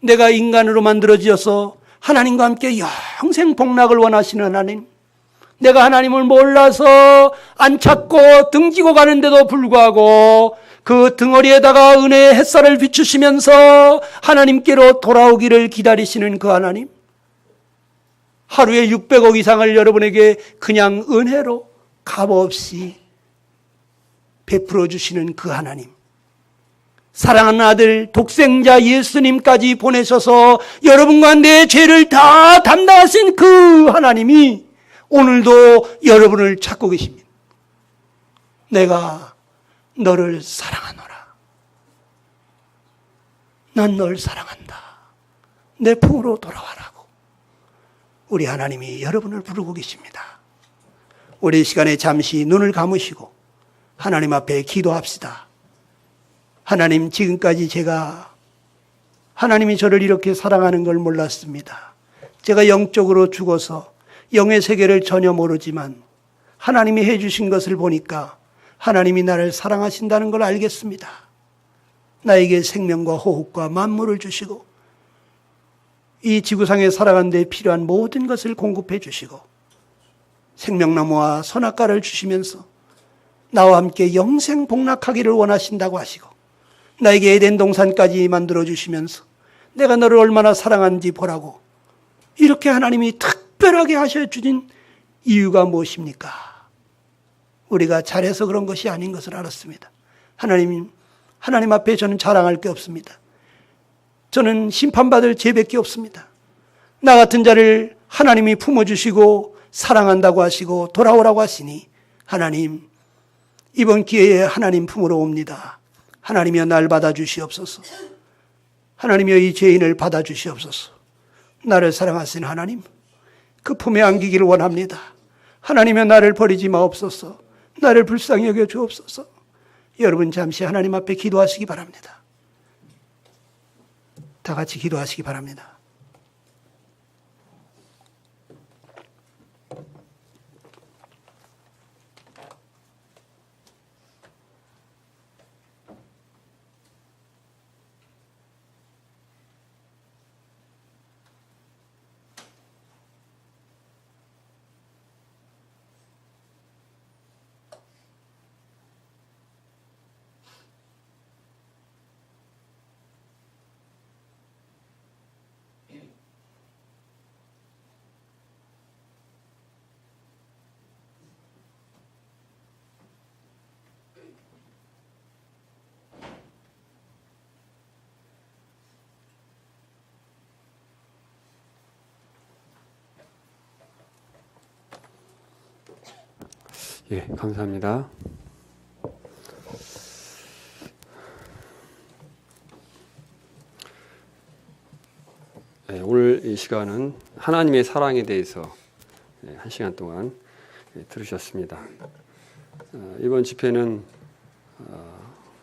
내가 인간으로 만들어지어서 하나님과 함께 영생 복락을 원하시는 하나님, 내가 하나님을 몰라서 안 찾고 등지고 가는데도 불구하고 그 등허리에다가 은혜의 햇살을 비추시면서 하나님께로 돌아오기를 기다리시는 그 하나님, 하루에 600억 이상을 여러분에게 그냥 은혜로 값없이 베풀어 주시는 그 하나님, 사랑하는 아들 독생자 예수님까지 보내셔서 여러분과 내 죄를 다 담당하신 그 하나님이 오늘도 여러분을 찾고 계십니다. 내가 너를 사랑하노라. 난 널 사랑한다. 내 품으로 돌아와라고 우리 하나님이 여러분을 부르고 계십니다. 우리 시간에 잠시 눈을 감으시고 하나님 앞에 기도합시다. 하나님, 지금까지 제가 하나님이 저를 이렇게 사랑하는 걸 몰랐습니다. 제가 영적으로 죽어서 영의 세계를 전혀 모르지만 하나님이 해주신 것을 보니까 하나님이 나를 사랑하신다는 걸 알겠습니다. 나에게 생명과 호흡과 만물을 주시고 이 지구상에 살아가는 데 필요한 모든 것을 공급해 주시고 생명나무와 선악과를 주시면서 나와 함께 영생 복락하기를 원하신다고 하시고 나에게 에덴 동산까지 만들어 주시면서 내가 너를 얼마나 사랑하는지 보라고 이렇게 하나님이 특별하게 하셔주신 이유가 무엇입니까? 우리가 잘해서 그런 것이 아닌 것을 알았습니다. 하나님 앞에 저는 자랑할 게 없습니다. 저는 심판받을 죄밖에 없습니다. 나 같은 자를 하나님이 품어주시고 사랑한다고 하시고 돌아오라고 하시니 하나님, 이번 기회에 하나님 품으로 옵니다. 하나님이여 날 받아주시옵소서. 하나님이여 이 죄인을 받아주시옵소서. 나를 사랑하신 하나님, 그 품에 안기기를 원합니다. 하나님이여 나를 버리지 마옵소서. 나를 불쌍히 여겨 주옵소서. 여러분 잠시 하나님 앞에 기도하시기 바랍니다. 다 같이 기도하시기 바랍니다. 예, 감사합니다. 예, 오늘 이 시간은 하나님의 사랑에 대해서 한 시간 동안 들으셨습니다. 이번 집회는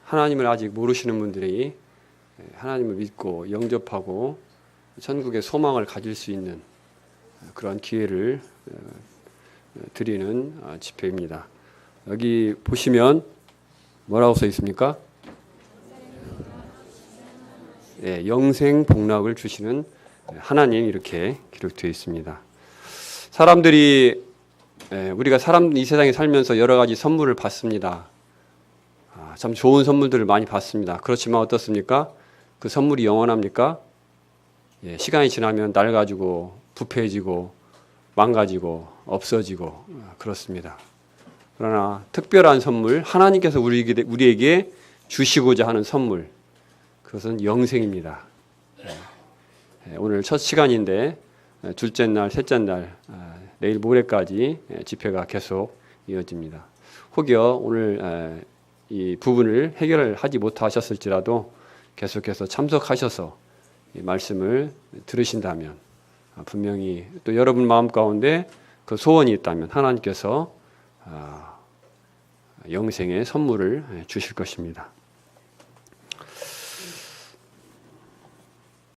하나님을 아직 모르시는 분들이 하나님을 믿고 영접하고 천국의 소망을 가질 수 있는 그런 기회를 드리는 집회입니다. 여기 보시면 뭐라고 써 있습니까? 예, 영생 복락을 주시는 하나님 이렇게 기록되어 있습니다. 사람들이 우리가 이 세상에 살면서 여러 가지 선물을 받습니다. 참 좋은 선물들을 많이 받습니다. 그렇지만 어떻습니까? 그 선물이 영원합니까? 예, 시간이 지나면 낡아지고 부패해지고 망가지고 없어지고 그렇습니다. 그러나 특별한 선물, 하나님께서 우리에게 주시고자 하는 선물, 그것은 영생입니다. 오늘 첫 시간인데 둘째 날, 셋째 날, 내일 모레까지 집회가 계속 이어집니다. 혹여 오늘 이 부분을 해결하지 못하셨을지라도 계속해서 참석하셔서 이 말씀을 들으신다면 분명히 또 여러분 마음 가운데 그 소원이 있다면 하나님께서 영생의 선물을 주실 것입니다.